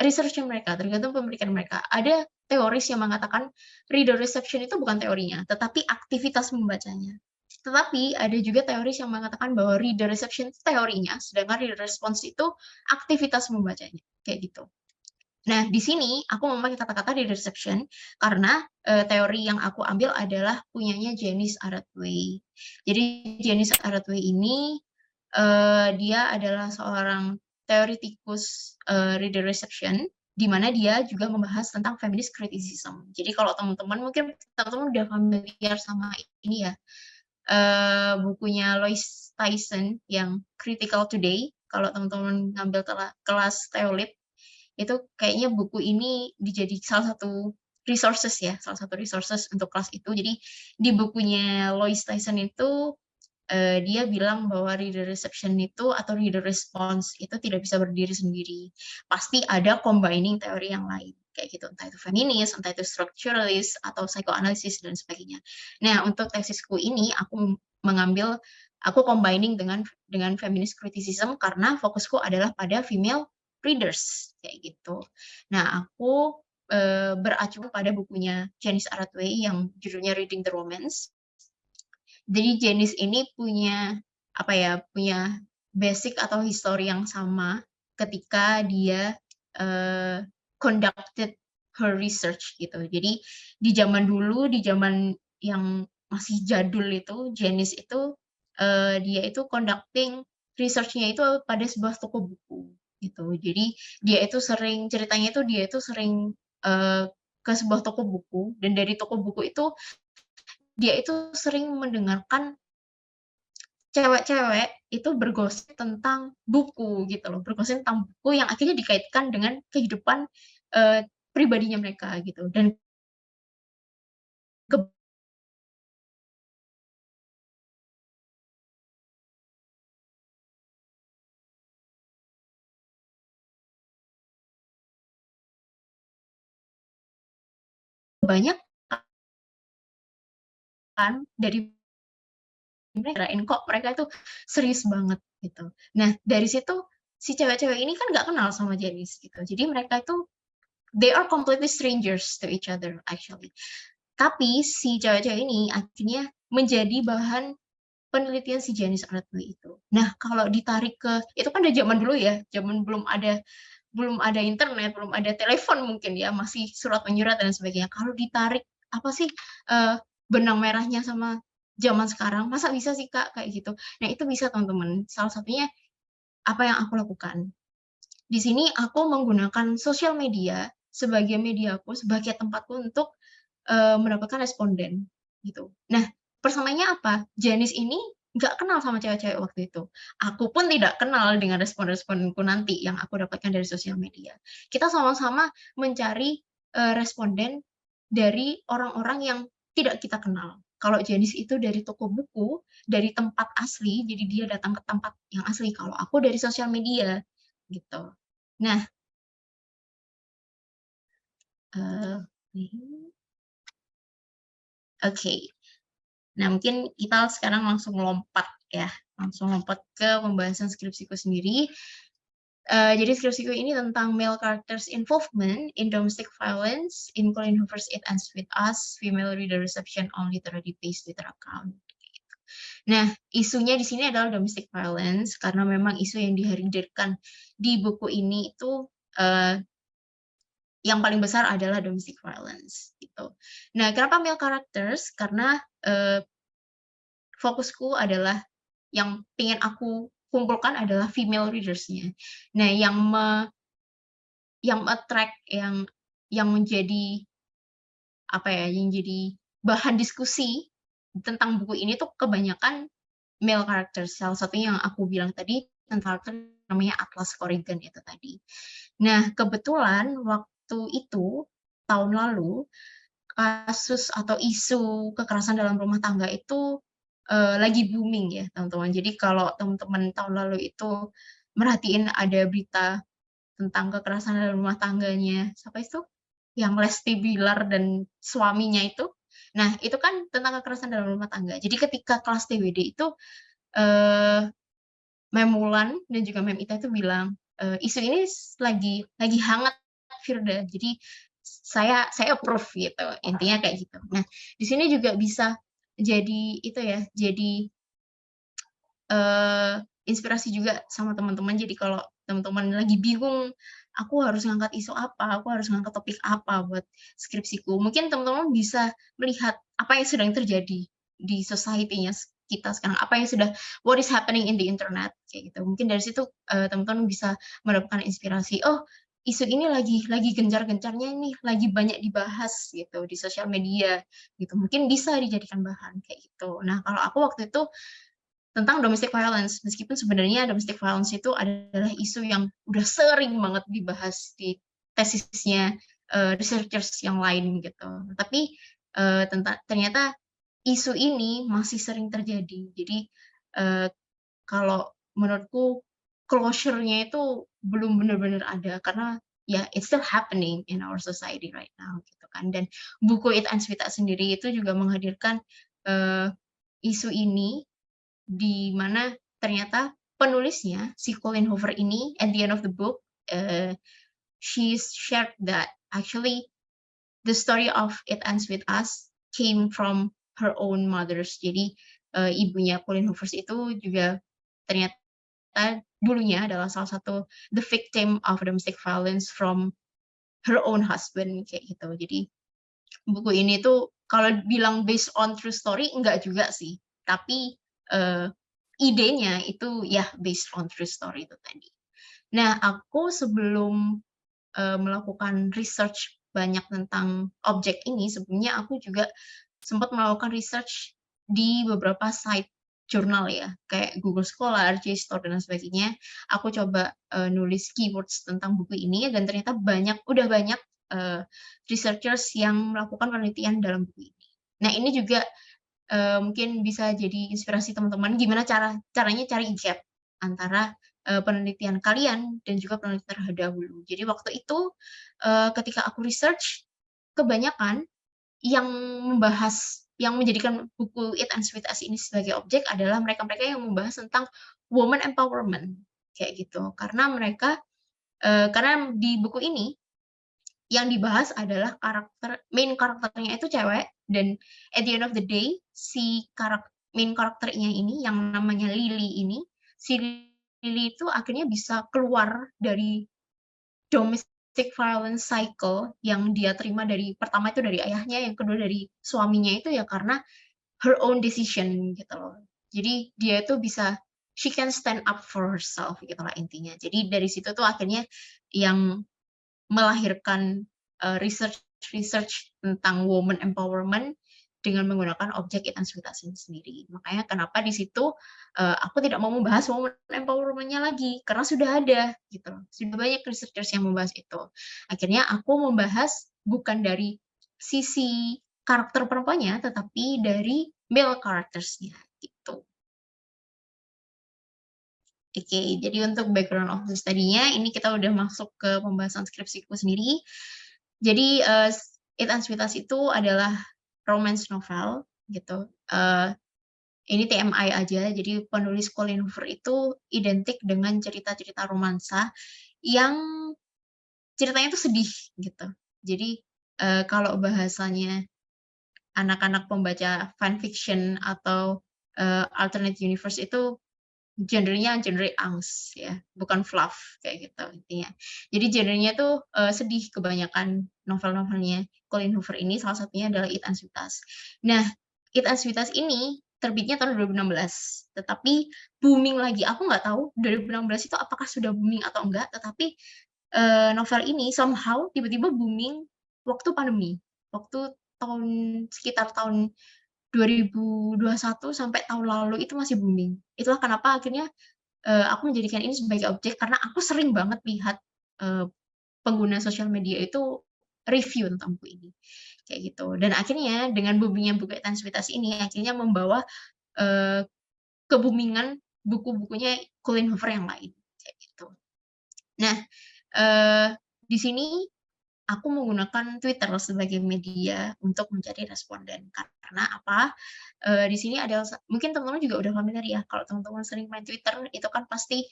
research mereka, tergantung pemikiran mereka. Ada teoris yang mengatakan reader reception itu bukan teorinya, tetapi aktivitas membacanya. Tetapi ada juga teoris yang mengatakan bahwa reader reception itu teorinya, sedangkan reader response itu aktivitas membacanya, kayak gitu. Nah, di sini aku memakai kata-kata reader reception karena teori yang aku ambil adalah punyanya Janice Arroway. Jadi Janice Arroway ini dia adalah seorang teoretikus reader reception, di mana dia juga membahas tentang feminist criticism. Jadi kalau teman-teman mungkin teman-teman udah familiar sama ini ya, bukunya Lois Tyson yang Critical Today. Kalau teman-teman ngambil kelas teolit, itu kayaknya buku ini dijadi salah satu resources untuk kelas itu. Jadi di bukunya Lois Tyson itu dia bilang bahwa reader reception itu atau reader response itu tidak bisa berdiri sendiri. Pasti ada combining teori yang lain kayak gitu, entah itu feminis, entah itu structuralist atau psychoanalysis dan sebagainya. Nah, untuk tesisku ini aku combining dengan feminist criticism karena fokusku adalah pada female readers kayak gitu. Nah, aku beracu pada bukunya Janice Arroway yang judulnya Reading the Romance. Jadi Janice ini punya basic atau histori yang sama ketika dia conducted her research gitu. Jadi di zaman dulu, di zaman yang masih jadul itu, Janice itu dia itu conducting research-nya itu pada sebuah toko buku gitu. Jadi dia itu sering ke sebuah toko buku, dan dari toko buku itu dia itu sering mendengarkan cewek-cewek itu bergosip tentang buku gitu loh, bergosip tentang buku yang akhirnya dikaitkan dengan kehidupan pribadinya mereka gitu. Dan banyak kan dari mereka kok mereka itu serius banget gitu. Nah, dari situ si cewek-cewek ini kan nggak kenal sama Janice gitu. Jadi mereka itu they are completely strangers to each other actually. Tapi si cewek-cewek ini akhirnya menjadi bahan penelitian si Janice Arroway itu. Nah, kalau ditarik ke itu kan dari zaman dulu ya, zaman belum ada internet, belum ada telepon mungkin ya, masih surat menyurat dan sebagainya. Kalau ditarik apa sih benang merahnya sama zaman sekarang, masa bisa sih Kak kayak gitu. Nah, itu bisa teman-teman. Salah satunya apa yang aku lakukan. Di sini aku menggunakan sosial media sebagai mediaku, sebagai tempatku untuk mendapatkan responden gitu. Nah, persamaannya apa? Janice ini nggak kenal sama cewek-cewek waktu itu. Aku pun tidak kenal dengan responden-respondenku nanti yang aku dapatkan dari sosial media. Kita sama-sama mencari responden dari orang-orang yang tidak kita kenal. Kalau Janice itu dari toko buku, dari tempat asli, jadi dia datang ke tempat yang asli. Kalau aku dari sosial media, gitu. Nah, oke. Nah, mungkin kita sekarang langsung lompat ya langsung lompat ke pembahasan skripsiku sendiri. Jadi skripsiku ini tentang male characters involvement in domestic violence in Colleen Hoover's It Ends With Us, Female Reader Reception on Literary-Based Twitter Account. Nah, isunya di sini adalah domestic violence karena memang isu yang dihadirkan di buku ini itu yang paling besar adalah domestic violence gitu. Nah, kenapa male characters? Karena fokusku adalah yang pengen aku kumpulkan adalah female readers-nya. Nah, yang attract yang menjadi apa ya, yang jadi bahan diskusi tentang buku ini tuh kebanyakan male characters. Salah satunya yang aku bilang tadi tentang karakter namanya Atlas Corrigan itu tadi. Nah, kebetulan waktu itu tahun lalu kasus atau isu kekerasan dalam rumah tangga itu lagi booming ya, teman-teman. Jadi kalau teman-teman tahun lalu itu merhatiin ada berita tentang kekerasan dalam rumah tangganya, siapa itu? Yang Lesti Bilar dan suaminya itu. Nah, itu kan tentang kekerasan dalam rumah tangga. Jadi ketika kelas TWD itu Mem Wulan dan juga Mem Ita itu bilang, isu ini lagi hangat Firda, jadi saya approve gitu, intinya kayak gitu. Nah, di sini juga bisa jadi itu ya, jadi inspirasi juga sama teman-teman. Jadi kalau teman-teman lagi bingung, aku harus ngangkat isu apa, aku harus ngangkat topik apa buat skripsiku. Mungkin teman-teman bisa melihat apa yang sedang terjadi di society-nya kita sekarang, apa yang sudah what is happening in the internet kayak gitu. Mungkin dari situ teman-teman bisa mendapatkan inspirasi. Oh, isu ini lagi gencar-gencarnya nih, lagi banyak dibahas gitu di sosial media gitu. Mungkin bisa dijadikan bahan kayak gitu. Nah, kalau aku waktu itu tentang domestic violence, meskipun sebenarnya domestic violence itu adalah isu yang udah sering banget dibahas di tesisnya researchers yang lain gitu. Tapi ternyata isu ini masih sering terjadi. Jadi kalau menurutku closure-nya itu belum benar-benar ada karena ya it's still happening in our society right now gitu kan. Dan buku It Ends With Us sendiri itu juga menghadirkan isu ini di mana ternyata penulisnya si Colleen Hoover ini at the end of the book she shared that actually the story of It Ends With Us came from her own mothers. Jadi ibunya Colleen Hoover itu juga ternyata dulunya adalah salah satu the victim of domestic violence from her own husband kayak gitu. Jadi buku ini tuh kalau bilang based on true story enggak juga sih, tapi idenya itu ya based on true story itu tadi. Nah, aku sebelum melakukan research banyak tentang objek ini, sebelumnya aku juga sempat melakukan research di beberapa site jurnal ya, kayak Google Scholar, JSTOR, dan sebagainya. Aku coba nulis keywords tentang buku ini, dan ternyata udah banyak researchers yang melakukan penelitian dalam buku ini. Nah, ini juga mungkin bisa jadi inspirasi teman-teman gimana caranya cari gap antara penelitian kalian dan juga penelitian terdahulu. Jadi waktu itu ketika aku research, kebanyakan yang menjadikan buku It Ends With Us ini sebagai objek adalah mereka-mereka yang membahas tentang woman empowerment kayak gitu. Karena karena di buku ini yang dibahas adalah main karakternya itu cewek, dan at the end of the day si main karakternya ini yang namanya Lily ini, si Lily itu akhirnya bisa keluar dari domestic violence cycle yang dia terima pertama itu dari ayahnya, yang kedua dari suaminya itu ya karena her own decision gitu loh. Jadi dia itu bisa she can stand up for herself gitu lah intinya. Jadi dari situ tuh akhirnya yang melahirkan research tentang woman empowerment dengan menggunakan objek It Ends With Us sendiri. Makanya kenapa di situ aku tidak mau membahas woman empowerment-nya lagi karena sudah ada gitu. Sudah banyak researchers yang membahas itu. Akhirnya aku membahas bukan dari sisi karakter perempuannya tetapi dari male characters-nya gitu. Oke, jadi untuk background of the study-nya, ini kita udah masuk ke pembahasan skripsiku sendiri. Jadi It Ends With Us itu adalah romance novel gitu. ini TMI aja, jadi penulis Colleen Hoover itu identik dengan cerita-cerita romansa yang ceritanya tuh sedih gitu. Jadi, kalau bahasanya anak-anak pembaca fanfiction atau, alternate universe itu genrenya genre angst ya, bukan fluff kayak gitu intinya. Jadi genrenya tuh, sedih kebanyakan novel-novelnya Colleen Hoover ini, salah satunya adalah It and Sweetas. Nah, It and Sweetas ini terbitnya tahun 2016, tetapi booming lagi. Aku nggak tahu 2016 itu apakah sudah booming atau enggak, tetapi, novel ini somehow tiba-tiba booming waktu pandemi, waktu sekitar tahun 2021 sampai tahun lalu itu masih booming. Itulah kenapa akhirnya, aku menjadikan ini sebagai objek karena aku sering banget lihat, eee, pengguna sosial media itu review tentang buku ini, kayak gitu. Dan akhirnya dengan booming-nya buku Intensitas ini akhirnya membawa, eee, ke-booming-an buku-bukunya Colleen Hoover yang lain, kayak gitu. Nah, eee, di sini aku menggunakan Twitter sebagai media untuk mencari responden. Karena apa, di sini ada mungkin teman-teman juga udah familiar ya, kalau teman-teman sering main Twitter, itu kan pasti,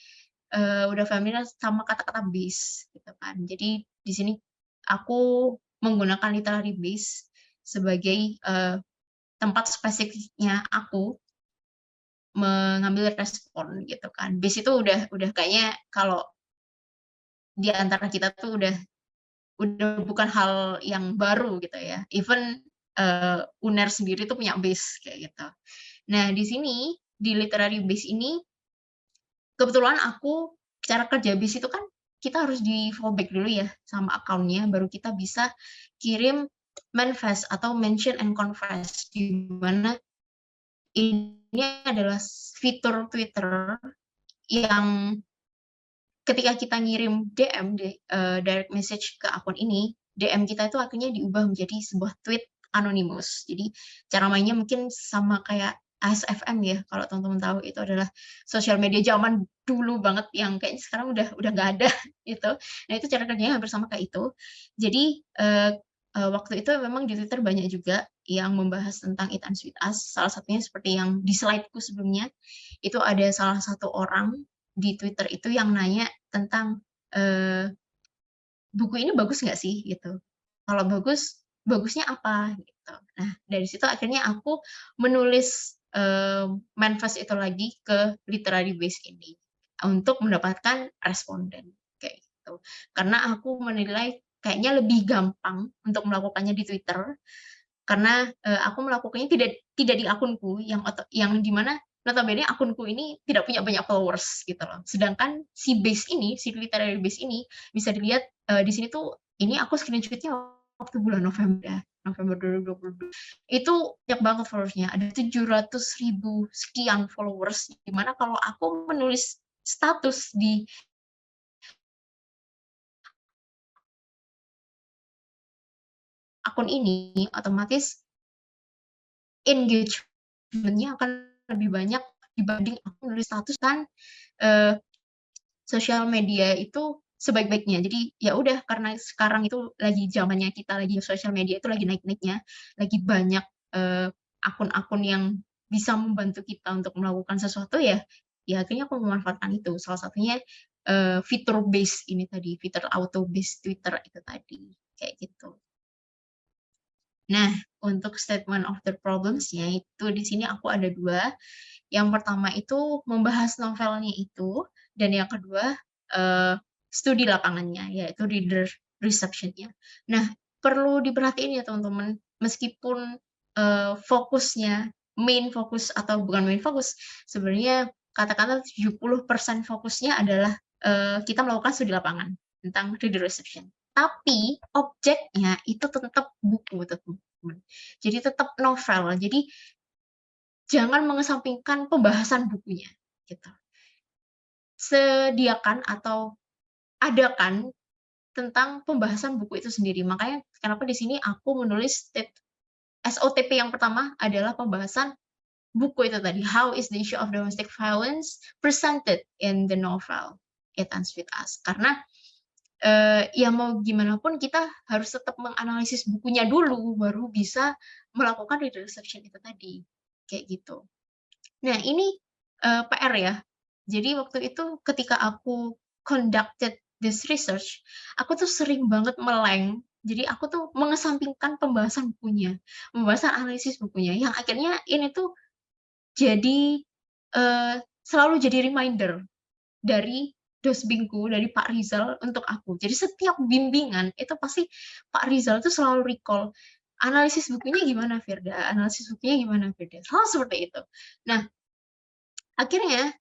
udah familiar sama kata-kata base, gitu kan. Jadi di sini aku menggunakan literary base sebagai, tempat spesifiknya aku mengambil respon, gitu kan. Base itu udah kayaknya kalau di antara kita tuh udah bukan hal yang baru gitu ya. Even, UNER sendiri tuh punya base kayak gitu. Nah, di sini, di literary base ini, kebetulan aku cara kerja base itu kan kita harus di-follow back dulu ya sama account-nya, baru kita bisa kirim manifest atau mention and confess, di mana ini adalah fitur Twitter yang ketika kita ngirim DM, direct message ke akun ini, DM kita itu akhirnya diubah menjadi sebuah tweet anonymous. Jadi cara mainnya mungkin sama kayak ASFM ya, kalau teman-teman tahu itu adalah sosial media zaman dulu banget yang kayaknya sekarang udah nggak ada gitu. Nah itu cara kerjanya hampir sama kayak itu. Jadi, waktu itu memang di Twitter banyak juga yang membahas tentang It and Sweet Us, salah satunya seperti yang di slide-ku sebelumnya, itu ada salah satu orang di Twitter itu yang nanya tentang, "Buku ini bagus nggak sih?" Gitu. Kalau bagus, bagusnya apa? Gitu. Nah, dari situ akhirnya aku menulis, manifest itu lagi ke literary base ini, untuk mendapatkan responden, kayak gitu. Karena aku menilai kayaknya lebih gampang untuk melakukannya di Twitter karena, aku melakukannya tidak di akunku yang di mana notabene akunku ini tidak punya banyak followers gitu loh. Sedangkan si base ini, si literary base ini bisa dilihat, di sini tuh ini aku screenshot-nya waktu bulan November 2022. Itu banyak banget followers-nya, ada 700.000 sekian followers, di mana kalau aku menulis status di akun ini, otomatis engagement-nya akan lebih banyak dibanding aku nulis status kan, eee, sosial media itu sebaik-baiknya. Jadi ya udah karena sekarang itu lagi zamannya kita lagi sosial media itu lagi naik-naiknya, lagi banyak, akun-akun yang bisa membantu kita untuk melakukan sesuatu ya akhirnya aku memanfaatkan itu. Salah satunya, fitur base ini tadi, fitur auto base Twitter itu tadi, kayak gitu. Nah, untuk statement of the problems-nya itu di sini aku ada 2. Yang pertama itu membahas novelnya itu, dan yang kedua, studi lapangannya, yaitu reader reception-nya. Nah, perlu diperhatiin ya teman-teman, meskipun, fokusnya, main fokus atau bukan main fokus, sebenarnya katakanlah 70% fokusnya adalah, kita melakukan studi lapangan tentang reader reception. Tapi objeknya itu tetap buku, teman-teman. Jadi tetap novel. Jadi jangan mengesampingkan pembahasan bukunya, gitu. Sediakan atau adakan tentang pembahasan buku itu sendiri. Makanya kenapa di sini aku menulis SOTP yang pertama adalah pembahasan buku itu tadi, How is the issue of domestic violence presented in the novel It Ends With Us. Karena, ya mau gimana pun kita harus tetap menganalisis bukunya dulu, baru bisa melakukan reader reception itu tadi, kayak gitu. Nah, ini PR ya. Jadi waktu itu ketika aku conducted this research, aku tuh sering banget meleng. Jadi aku tuh mengesampingkan pembahasan bukunya, pembahasan analisis bukunya, yang akhirnya ini tuh jadi selalu jadi reminder dari dosbingku, dari Pak Rizal untuk aku. Jadi setiap bimbingan itu pasti Pak Rizal tuh selalu recall, "Analisis bukunya gimana, Firda? Analisis bukunya gimana, Firda?" Selalu seperti itu. Nah, akhirnya,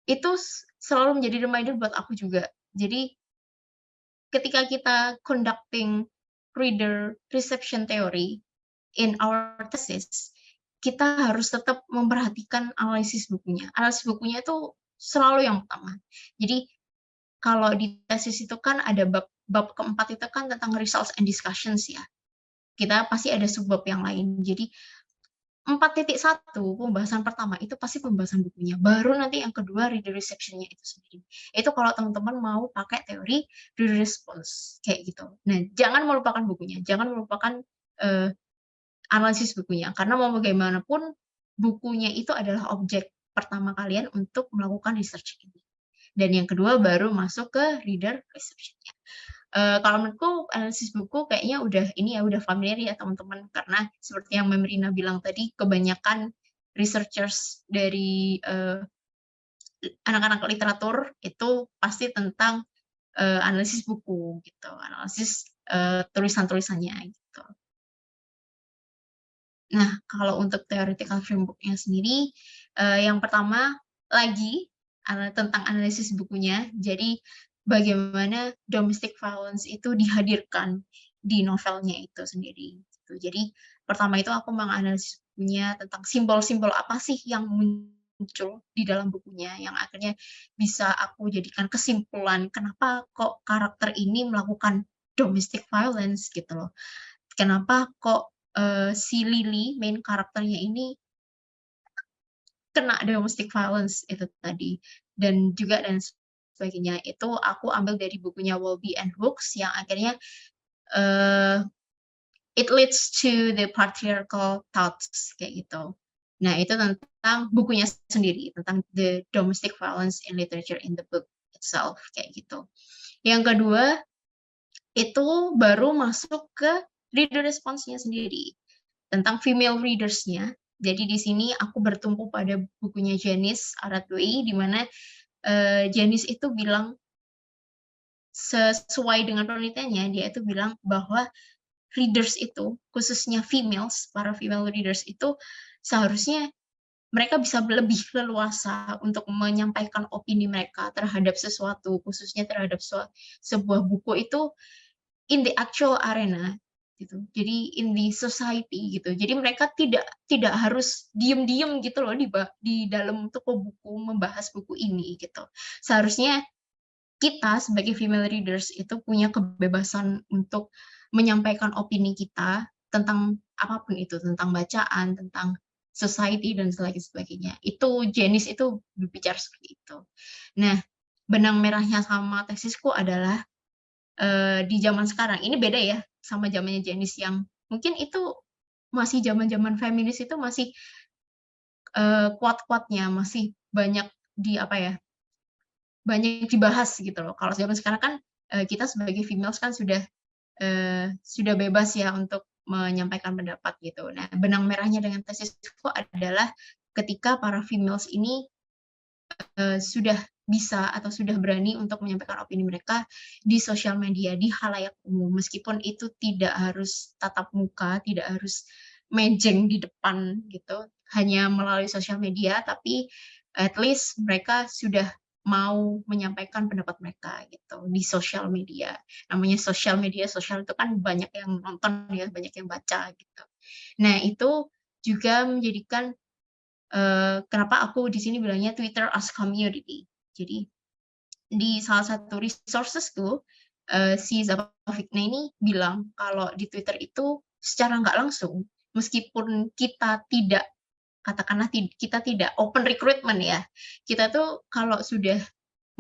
itu selalu menjadi reminder buat aku juga. Jadi ketika kita conducting reader reception theory in our thesis, kita harus tetap memperhatikan analisis bukunya. Analisis bukunya itu selalu yang utama. Jadi kalau di tesis itu kan ada bab keempat itu kan tentang results and discussions ya. Kita pasti ada subbab yang lain. Jadi 4.1 pembahasan pertama itu pasti pembahasan bukunya, baru nanti yang kedua reader reception-nya itu sendiri. Itu kalau teman-teman mau pakai teori reader response, kayak gitu. Nah, jangan melupakan bukunya, jangan melupakan, analisis bukunya, karena mau bagaimanapun bukunya itu adalah objek pertama kalian untuk melakukan research ini. Dan yang kedua baru masuk ke reader reception-nya. Kalau menurutku analisis buku kayaknya udah familiar ya teman-teman, karena seperti yang Mbak Rina bilang tadi, kebanyakan researchers dari anak-anak literatur itu pasti tentang analisis buku gitu, analisis tulisan-tulisannya gitu. Nah, kalau untuk theoretical framework-nya sendiri, yang pertama lagi tentang analisis bukunya. Jadi bagaimana domestic violence itu dihadirkan di novelnya itu sendiri. Gitu. Jadi pertama itu aku menganalisis bukunya tentang simbol-simbol apa sih yang muncul di dalam bukunya yang akhirnya bisa aku jadikan kesimpulan kenapa kok karakter ini melakukan domestic violence gitu loh. Kenapa kok si Lily, main karakternya ini kena domestic violence itu tadi. Dan sebagainya. Itu aku ambil dari bukunya Wolbe and Hooks yang akhirnya it leads to the patriarchal thoughts kayak gitu. Nah, itu tentang bukunya sendiri, tentang the domestic violence in literature in the book itself kayak gitu. Yang kedua, itu baru masuk ke reader response-nya sendiri, tentang female readers-nya. Jadi di sini aku bertumpu pada bukunya Janice Arroway, di mana Janice itu bilang, sesuai dengan penelitiannya, dia itu bilang bahwa readers itu, khususnya females, para female readers itu seharusnya mereka bisa lebih leluasa untuk menyampaikan opini mereka terhadap sesuatu, khususnya terhadap sebuah buku itu in the actual arena gitu. Jadi in the society gitu. Jadi mereka tidak harus diem-diem gitu loh di dalam toko buku membahas buku ini gitu. Seharusnya kita sebagai female readers itu punya kebebasan untuk menyampaikan opini kita tentang apapun itu, tentang bacaan, tentang society dan sebagainya. Itu Janice itu berbicara seperti itu. Nah, benang merahnya sama tesisku adalah di zaman sekarang. Ini beda ya sama zamannya Janice yang mungkin itu masih zaman-zaman feminis itu masih kuat-kuatnya, masih banyak banyak dibahas gitu loh. Kalau zaman sekarang kan kita sebagai females kan sudah bebas ya untuk menyampaikan pendapat gitu. Nah, benang merahnya dengan tesisku adalah ketika para females ini sudah bisa atau sudah berani untuk menyampaikan opini mereka di sosial media, di khalayak umum, meskipun itu tidak harus tatap muka, tidak harus mejeng di depan gitu, hanya melalui sosial media, tapi at least mereka sudah mau menyampaikan pendapat mereka gitu di sosial media. Namanya sosial media, sosial itu kan banyak yang nonton ya, banyak yang baca gitu. Nah, itu juga menjadikan kenapa aku di sini bilangnya Twitter as community. Jadi di salah satu resources-ku, si Zapovikna ini bilang kalau di Twitter itu secara nggak langsung, meskipun kita tidak, katakanlah kita tidak open recruitment ya, kita tuh kalau sudah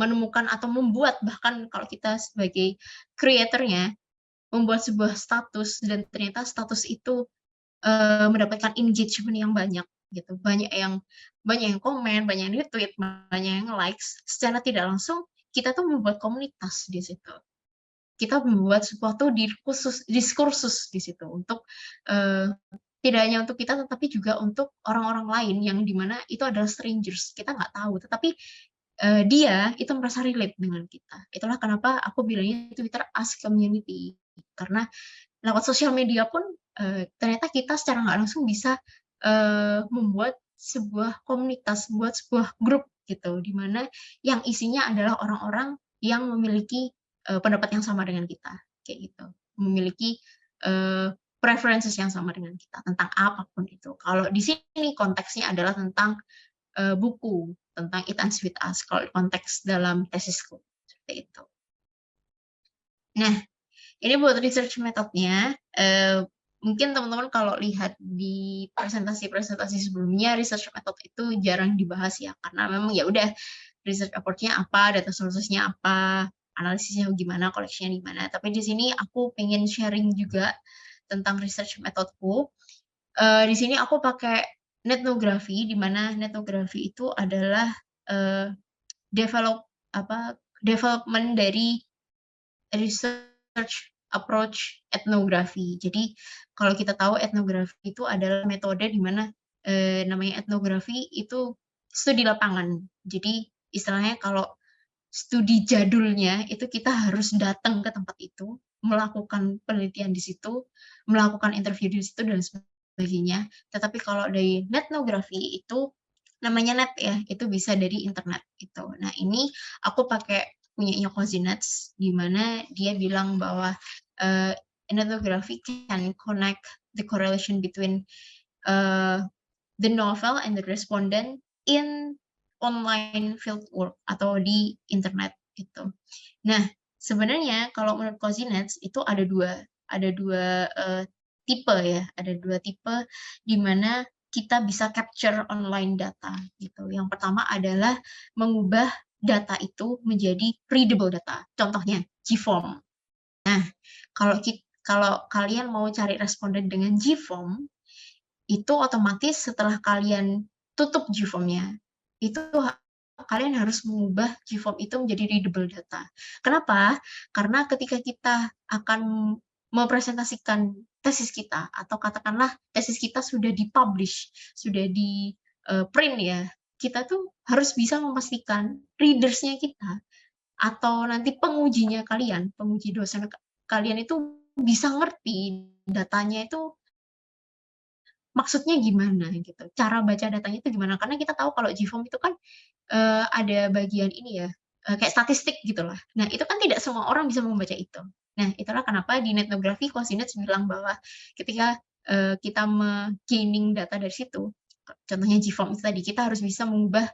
menemukan atau membuat, bahkan kalau kita sebagai creator-nya, membuat sebuah status dan ternyata status itu mendapatkan engagement yang banyak gitu. Banyak yang komen, banyak yang retweet, banyak yang likes. Secara tidak langsung kita tuh membuat komunitas di situ. Kita membuat suatu diskursus di situ untuk tidak hanya untuk kita tetapi juga untuk orang-orang lain yang dimana itu adalah strangers, kita nggak tahu, tetapi dia itu merasa relate dengan kita. Itulah kenapa aku bilangnya Twitter as community, karena lewat sosial media pun ternyata kita secara nggak langsung bisa membuat sebuah komunitas, membuat sebuah grup gitu, di mana yang isinya adalah orang-orang yang memiliki pendapat yang sama dengan kita, kayak gitu. Memiliki preferences yang sama dengan kita tentang apapun itu. Kalau di sini konteksnya adalah tentang buku, tentang It Ends With Us, kalau konteks dalam tesisku, seperti itu. Nah, ini buat research methodnya, mungkin teman-teman kalau lihat di presentasi-presentasi sebelumnya, research method itu jarang dibahas ya, karena memang ya udah research approach-nya apa, data sources-nya apa, analisisnya gimana, collection-nya gimana. Tapi di sini aku pengen sharing juga tentang research methodku. Di sini aku pakai netnografi, di mana netnografi itu adalah development dari research approach etnografi. Jadi kalau kita tahu etnografi itu adalah metode di mana namanya etnografi itu studi lapangan. Jadi istilahnya kalau studi jadulnya itu kita harus datang ke tempat itu, melakukan penelitian di situ, melakukan interview di situ dan sebagainya. Tetapi kalau dari netnografi itu namanya net ya, itu bisa dari internet gitu. Nah, ini aku pakai punyanya Cosinets, di mana dia bilang bahwa ethnography can connect the correlation between the novel and the respondent in online fieldwork atau di internet gitu. Nah, sebenarnya kalau menurut Cosinets itu ada dua tipe ya, ada dua tipe di mana kita bisa capture online data gitu. Yang pertama adalah mengubah data itu menjadi readable data. Contohnya GFORM. Nah, kalau kalian mau cari responden dengan GFORM, itu otomatis setelah kalian tutup GFORM-nya, itu kalian harus mengubah GFORM itu menjadi readable data. Kenapa? Karena ketika kita akan mempresentasikan tesis kita, atau katakanlah tesis kita sudah dipublish, sudah di print ya, kita tuh harus bisa memastikan readers-nya kita, atau nanti pengujinya kalian, penguji dosen kalian itu bisa ngerti datanya itu maksudnya gimana gitu, cara baca datanya itu gimana, karena kita tahu kalau GFORM itu kan ada bagian ini ya, kayak statistik gitulah. Nah, itu kan tidak semua orang bisa membaca itu. Nah, itulah kenapa di netnografi Cosinets bilang bahwa ketika kita gaining data dari situ, contohnya GFORM itu tadi, kita harus bisa mengubah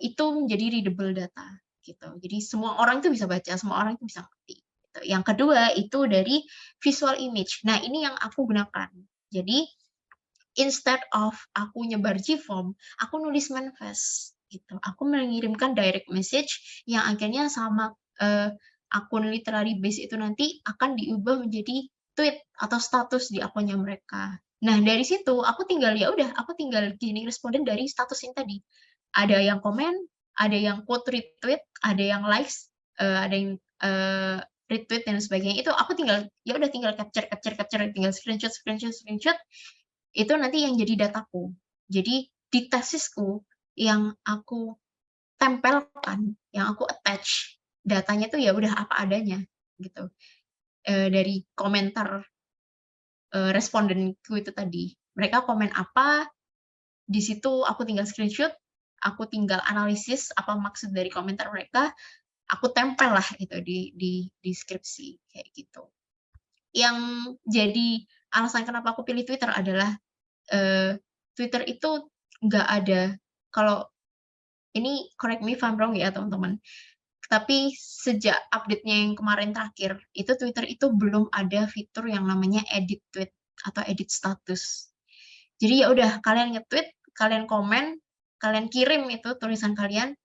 itu menjadi readable data gitu. Jadi semua orang itu bisa baca, semua orang itu bisa ngerti. Gitu. Yang kedua itu dari visual image. Nah, ini yang aku gunakan. Jadi instead of aku nyebar GFORM, aku nulis manifest gitu. Aku mengirimkan direct message yang akhirnya sama akun literary base itu nanti akan diubah menjadi tweet atau status di akunnya mereka. Nah, dari situ aku tinggal gaining responden dari status ini tadi. Ada yang komen, ada yang quote retweet, ada yang likes, ada yang retweet dan sebagainya. Itu aku tinggal capture, tinggal screenshot, itu nanti yang jadi dataku. Jadi di tesisku yang aku tempelkan, yang aku attach, datanya tuh ya udah apa adanya gitu. Dari komentar respondenku itu tadi. Mereka komen apa, di situ aku tinggal screenshot, aku tinggal analisis apa maksud dari komentar mereka, aku tempel lah itu di deskripsi kayak gitu. Yang jadi alasan kenapa aku pilih Twitter adalah Twitter itu nggak ada, kalau ini correct me if I'm wrong ya teman-teman, tapi sejak update-nya yang kemarin terakhir, itu Twitter itu belum ada fitur yang namanya edit tweet atau edit status. Jadi ya udah, kalian nge-tweet, kalian komen, kalian kirim itu tulisan kalian,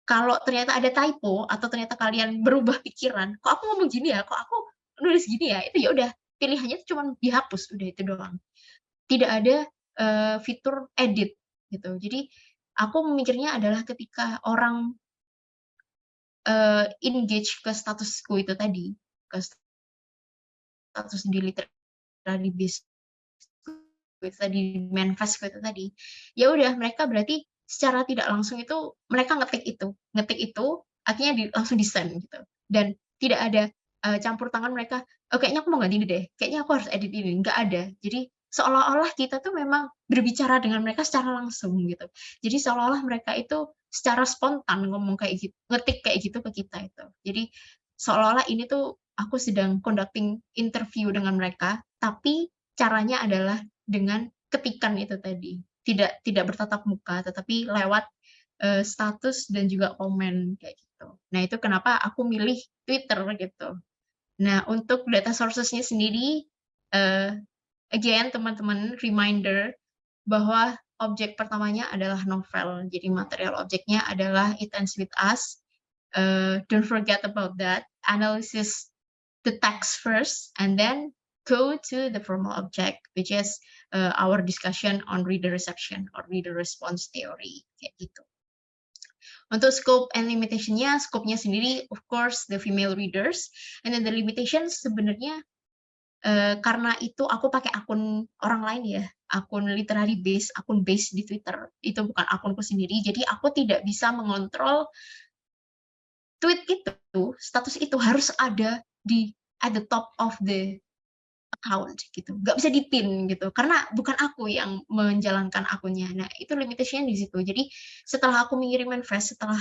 kalau ternyata ada typo atau ternyata kalian berubah pikiran, kok aku ngomong gini ya, kok aku nulis gini ya, itu ya udah, pilihannya cuma dihapus, udah itu doang. Tidak ada fitur edit gitu. Jadi aku memikirnya adalah ketika orang engage ke statusku itu tadi, ke status di literary base itu tadi, manifest itu tadi, ya udah mereka berarti secara tidak langsung itu mereka ngetik itu akhirnya langsung di-send gitu. Dan tidak ada campur tangan mereka, "Oh, kayaknya aku mau ganti ini deh, kayaknya aku harus edit ini." Nggak ada. Jadi seolah-olah kita tuh memang berbicara dengan mereka secara langsung gitu. Jadi seolah-olah mereka itu secara spontan ngomong kayak gitu, ngetik kayak gitu ke kita itu. Jadi seolah-olah ini tuh aku sedang conducting interview dengan mereka, tapi caranya adalah dengan ketikan itu tadi. Tidak bertatap muka, tetapi lewat status dan juga komen kayak gitu. Nah, itu kenapa aku milih Twitter gitu. Nah, untuk data sources-nya sendiri, again teman-teman reminder bahwa objek pertamanya adalah novel. Jadi material objeknya adalah It Ends With Us. Don't forget about that. Analysis the text first, and then go to the formal object, which is our discussion on reader reception or reader response theory, kayak gitu. Untuk scope and limitation-nya, scope-nya sendiri, of course, the female readers, and then the limitations sebenarnya karena itu aku pakai akun orang lain ya, akun literary base, akun base di Twitter, itu bukan akunku sendiri, jadi aku tidak bisa mengontrol tweet itu, status itu harus ada at the top of the account gitu, nggak bisa di-pin gitu, karena bukan aku yang menjalankan akunnya. Nah, itu limitation-nya di situ. Jadi setelah aku mengirim manifest, setelah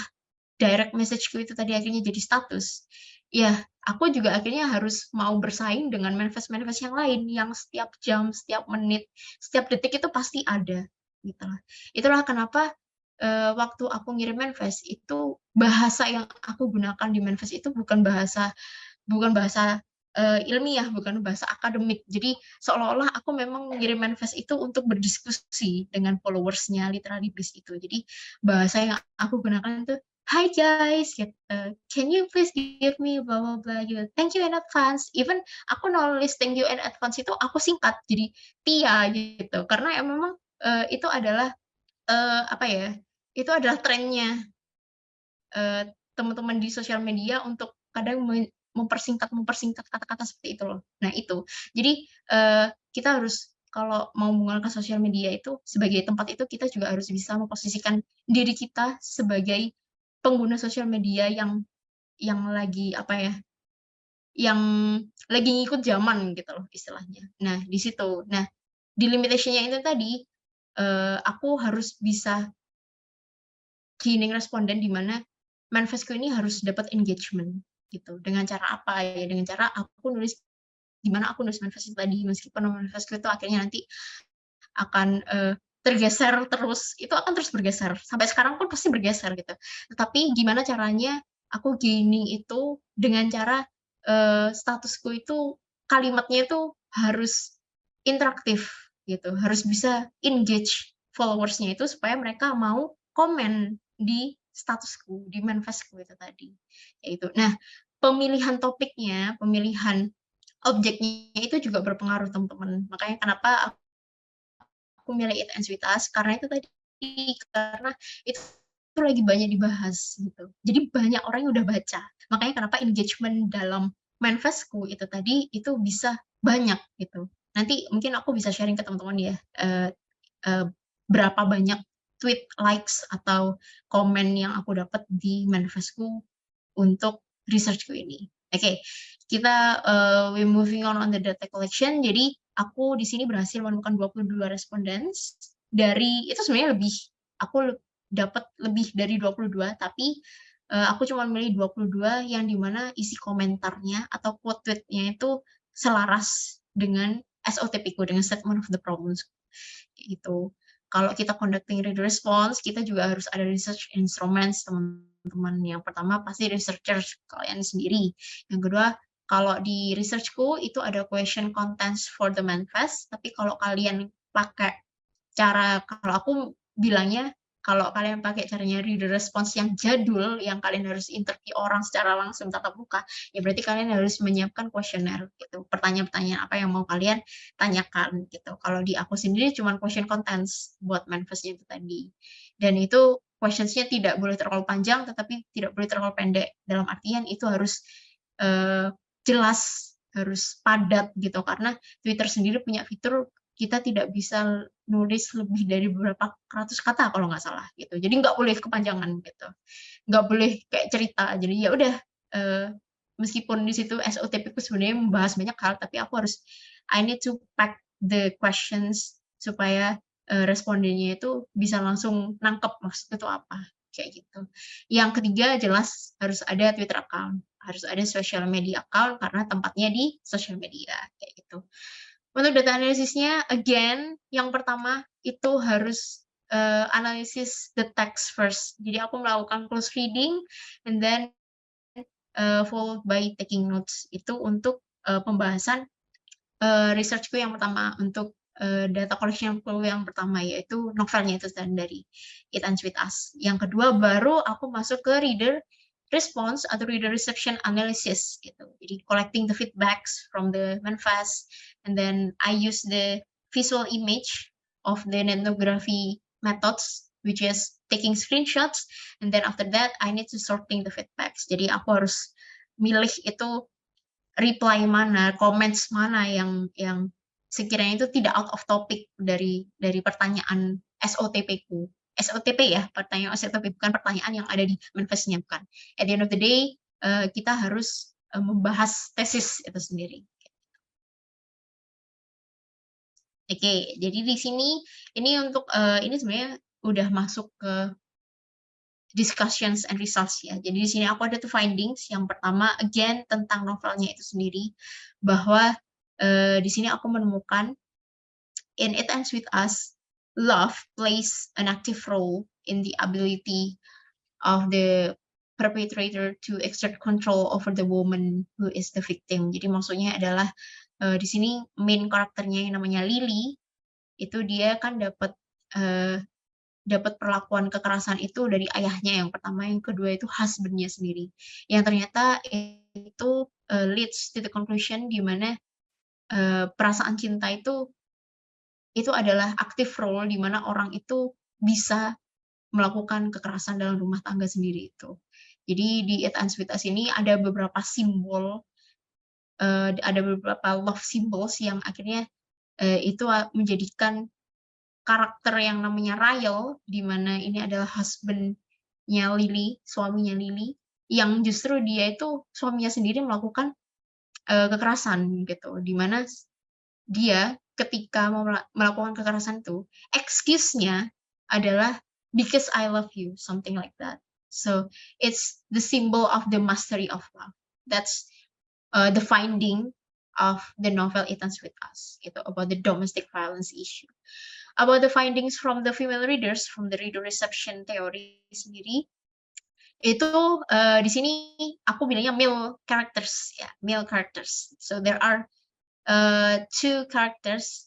direct message-ku itu tadi akhirnya jadi status, ya aku juga akhirnya harus mau bersaing dengan manifest-manifest yang lain, yang setiap jam, setiap menit, setiap detik itu pasti ada, gitu lah. Itulah kenapa waktu aku ngirim manifest itu bahasa yang aku gunakan di manifest itu bukan bahasa ilmiah, bukan bahasa akademik. Jadi seolah-olah aku memang mengirim manifest itu untuk berdiskusi dengan followers-nya literary base itu. Jadi bahasa yang aku gunakan itu, "Hi guys, gitu. Can you please give me blah blah blah gitu. Thank you in advance." Even aku nulis thank you in advance itu aku singkat jadi Tia gitu. Karena ya memang itu adalah apa ya? Itu adalah trennya teman-teman di sosial media untuk kadang mempersingkat kata-kata seperti itu loh. Nah itu. Jadi, kita harus kalau mau menggunakan sosial media itu sebagai tempat itu kita juga harus bisa memposisikan diri kita sebagai pengguna sosial media yang lagi apa ya, yang lagi ngikut zaman gitu loh istilahnya. Nah di situ. Nah di limitation-nya itu tadi, aku harus bisa gaining responden di mana manifestku ini harus dapat engagement gitu. Dengan cara apa ya? Dengan cara aku nulis gimana aku nulis manifest tadi meskipun manifestku itu akhirnya nanti akan tergeser terus, itu akan terus bergeser. Sampai sekarang pun pasti bergeser gitu. Tetapi gimana caranya aku gaining itu dengan cara statusku itu kalimatnya itu harus interaktif gitu, harus bisa engage followers-nya itu supaya mereka mau komen di statusku, di manifestku itu tadi. Yaitu. Nah, pemilihan topiknya, pemilihan objeknya itu juga berpengaruh teman-teman. Makanya kenapa aku milih It Ends With Us, karena itu tadi, karena itu lagi banyak dibahas gitu. Jadi banyak orang yang udah baca. Makanya kenapa engagement dalam manifestku itu tadi, itu bisa banyak gitu. Nanti mungkin aku bisa sharing ke teman-teman ya, berapa banyak tweet, likes, atau komen yang aku dapat di manifestku untuk researchku ini. Oke, kita we moving on the data collection. Jadi aku di sini berhasil menemukan 22 respondents dari itu sebenarnya lebih aku dapat lebih dari 22 tapi aku cuma milih 22 yang dimana isi komentarnya atau quote tweet-nya itu selaras dengan SOTP-ku, dengan statement of the problems gitu. Kalau kita conducting reader response, kita juga harus ada research instruments, teman-teman. Yang pertama pasti researchers kalian sendiri. Yang kedua, kalau di researchku itu ada question contents for the manifest, tapi kalau kalian pakai cara, kalau aku bilangnya kalau kalian pakai caranya reader response yang jadul, yang kalian harus interview orang secara langsung tatap muka, ya berarti kalian harus menyiapkan kuesioner gitu, pertanyaan-pertanyaan apa yang mau kalian tanyakan gitu. Kalau di aku sendiri cuma question contents buat manifestnya itu tadi. Dan itu questions-nya tidak boleh terlalu panjang, tetapi tidak boleh terlalu pendek. Dalam artian itu harus jelas, harus padat gitu, karena Twitter sendiri punya fitur kita tidak bisa nulis lebih dari beberapa ratus kata kalau nggak salah gitu. Jadi nggak boleh kepanjangan gitu. Nggak boleh kayak cerita. Jadi ya udah, meskipun di situ SOTP ku sebenarnya membahas banyak hal, tapi aku harus I need to pack the questions supaya respondennya itu bisa langsung nangkep maksudnya itu apa kayak gitu. Yang ketiga jelas harus ada Twitter account, harus ada social media account karena tempatnya di social media kayak gitu. Untuk data analisisnya, again, yang pertama itu harus analisis the text first. Jadi aku melakukan close reading, and then followed by taking notes. Itu untuk pembahasan researchku yang pertama, untuk data collectionku yang pertama, yaitu novelnya itu dari It Ends With Us. Yang kedua, baru aku masuk ke reader response atau reader reception analysis gitu. Jadi collecting the feedbacks from the manifest, and then I use the visual image of the ethnography methods, which is taking screenshots, and then after that I need to sorting the feedbacks. Jadi aku harus milih itu reply mana, comments mana yang sekiranya itu tidak out of topic dari pertanyaan SOTP-ku. SOTP ya, pertanyaan SOTP, bukan pertanyaan yang ada di manifestnya, bukan. At the end of the day, kita harus membahas tesis itu sendiri. Oke, jadi di sini ini untuk ini sebenarnya udah masuk ke discussions and results ya. Jadi di sini aku ada tuh findings. Yang pertama, again tentang novelnya itu sendiri, bahwa di sini aku menemukan in It Ends With Us, love plays an active role in the ability of the perpetrator to exert control over the woman who is the victim. Jadi maksudnya adalah di sini main karakternya yang namanya Lily, itu dia kan dapat perlakuan kekerasan itu dari ayahnya yang pertama, yang kedua itu husband-nya sendiri. Yang ternyata itu leads to the conclusion di mana perasaan cinta itu adalah active role di mana orang itu bisa melakukan kekerasan dalam rumah tangga sendiri itu. Jadi di It Ends With Us ini ada beberapa simbol, ada beberapa love symbols yang akhirnya itu menjadikan karakter yang namanya Ryle, di mana ini adalah husband-nya Lily, suaminya Lily, yang justru dia itu suaminya sendiri melakukan kekerasan gitu, di mana dia ketika mau melakukan kekerasan itu, excuse-nya adalah because I love you, something like that. So it's the symbol of the mastery of love. That's the finding of the novel It Ends With Us, gitu, about the domestic violence issue. About the findings from the female readers, from the reader reception theory sendiri, itu di sini aku bilangnya male characters, ya, male characters. So there are two characters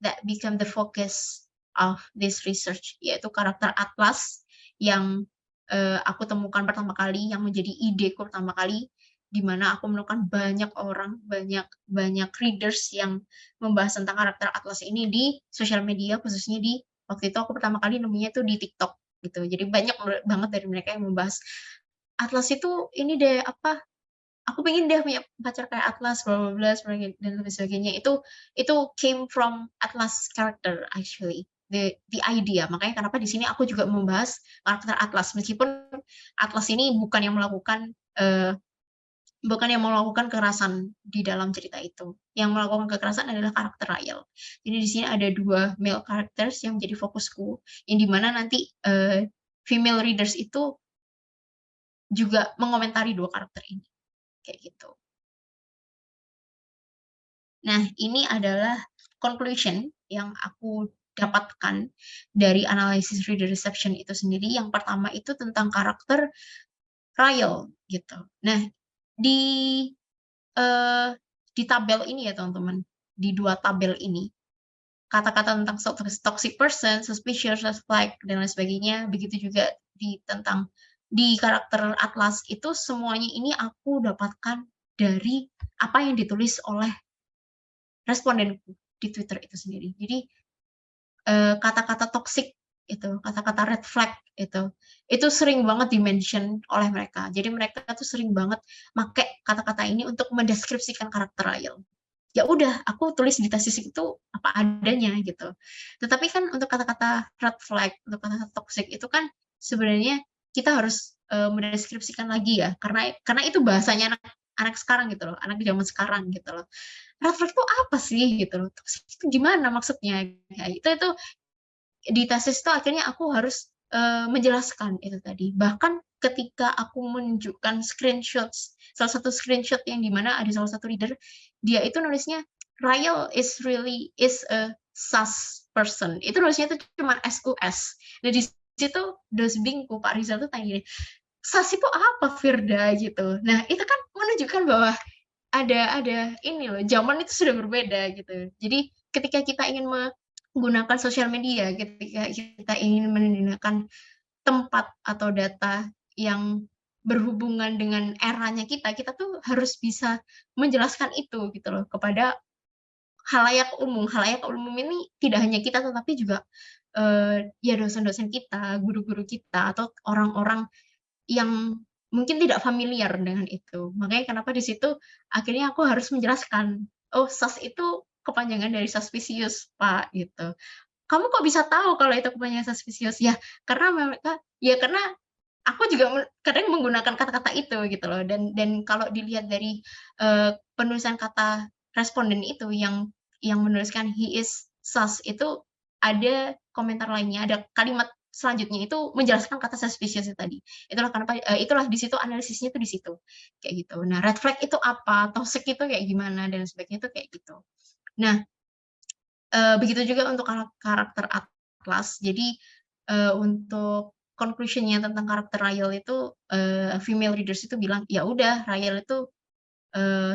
that become the focus of this research, yaitu karakter Atlas yang aku temukan pertama kali, yang menjadi ideku pertama kali, di mana aku menemukan banyak orang, banyak readers yang membahas tentang karakter Atlas ini di sosial media, khususnya di waktu itu aku pertama kali nemunya itu di TikTok gitu. Jadi banyak banget dari mereka yang membahas Atlas itu ini deh apa, aku pengen deh punya pacar kayak Atlas, bla bla bla, dan lain sebagainya. Itu came from Atlas character actually, the idea. Makanya kenapa di sini aku juga membahas karakter Atlas, meskipun Atlas ini bukan yang melakukan kekerasan di dalam cerita itu. Yang melakukan kekerasan adalah karakter Ryle. Jadi di sini ada dua male characters yang menjadi fokusku, yang dimana nanti female readers itu juga mengomentari dua karakter ini. Kayak gitu. Nah, ini adalah conclusion yang aku dapatkan dari analisis reader reception itu sendiri. Yang pertama itu tentang karakter Ryle gitu. Nah, di tabel ini ya teman-teman, di dua tabel ini, kata-kata tentang toxic person, suspicious, red flag, dan lain sebagainya. Begitu juga tentang di karakter Atlas itu semuanya ini aku dapatkan dari apa yang ditulis oleh respondenku di Twitter itu sendiri. Jadi kata-kata toxic itu, kata-kata red flag itu sering banget di-mention oleh mereka. Jadi mereka tuh sering banget make kata-kata ini untuk mendeskripsikan karakter Ryle. Ya udah, aku tulis di tesis itu apa adanya gitu. Tetapi kan untuk kata-kata red flag, untuk kata-kata toxic itu kan sebenarnya kita harus mendeskripsikan lagi ya, karena itu bahasanya anak sekarang gitu loh, anak zaman sekarang gitu loh. Red flag itu apa sih gitu loh? Toxic itu gimana maksudnya? Ya, itu di tesis itu akhirnya aku harus menjelaskan itu tadi. Bahkan ketika aku menunjukkan screenshots, salah satu screenshot yang dimana ada salah satu reader, dia itu nulisnya Ryle is a sus person. Itu nulisnya itu cuma SUS. Nah di situ dosbingku Pak Rizal tuh tanya gini, sus itu apa Firda gitu. Nah itu kan menunjukkan bahwa ada ini loh, zaman itu sudah berbeda gitu. Jadi ketika kita ingin menggunakan sosial media, ketika kita ingin menggunakan tempat atau data yang berhubungan dengan eranya kita tuh harus bisa menjelaskan itu gitu loh kepada halayak umum. Halayak umum ini tidak hanya kita tetapi juga ya dosen-dosen kita, guru-guru kita atau orang-orang yang mungkin tidak familiar dengan itu. Makanya kenapa di situ akhirnya aku harus menjelaskan, oh sus itu kepanjangan dari suspicious, Pak, gitu. Kamu kok bisa tahu kalau itu kepanjangan suspicious? Ya, karena aku juga kadang menggunakan kata-kata itu gitu loh. Dan kalau dilihat dari penulisan kata responden itu yang menuliskan he is sus itu ada komentar lainnya, ada kalimat selanjutnya itu menjelaskan kata suspicious tadi. Itulah kenapa itulah di situ analisisnya itu di situ. Kayak gitu. Nah, red flag itu apa? Toxic itu kayak gimana dan sebagainya itu kayak gitu. Nah, begitu juga untuk karakter Atlas. Jadi untuk conclusion-nya tentang karakter Ryle itu female readers itu bilang ya udah Ryle itu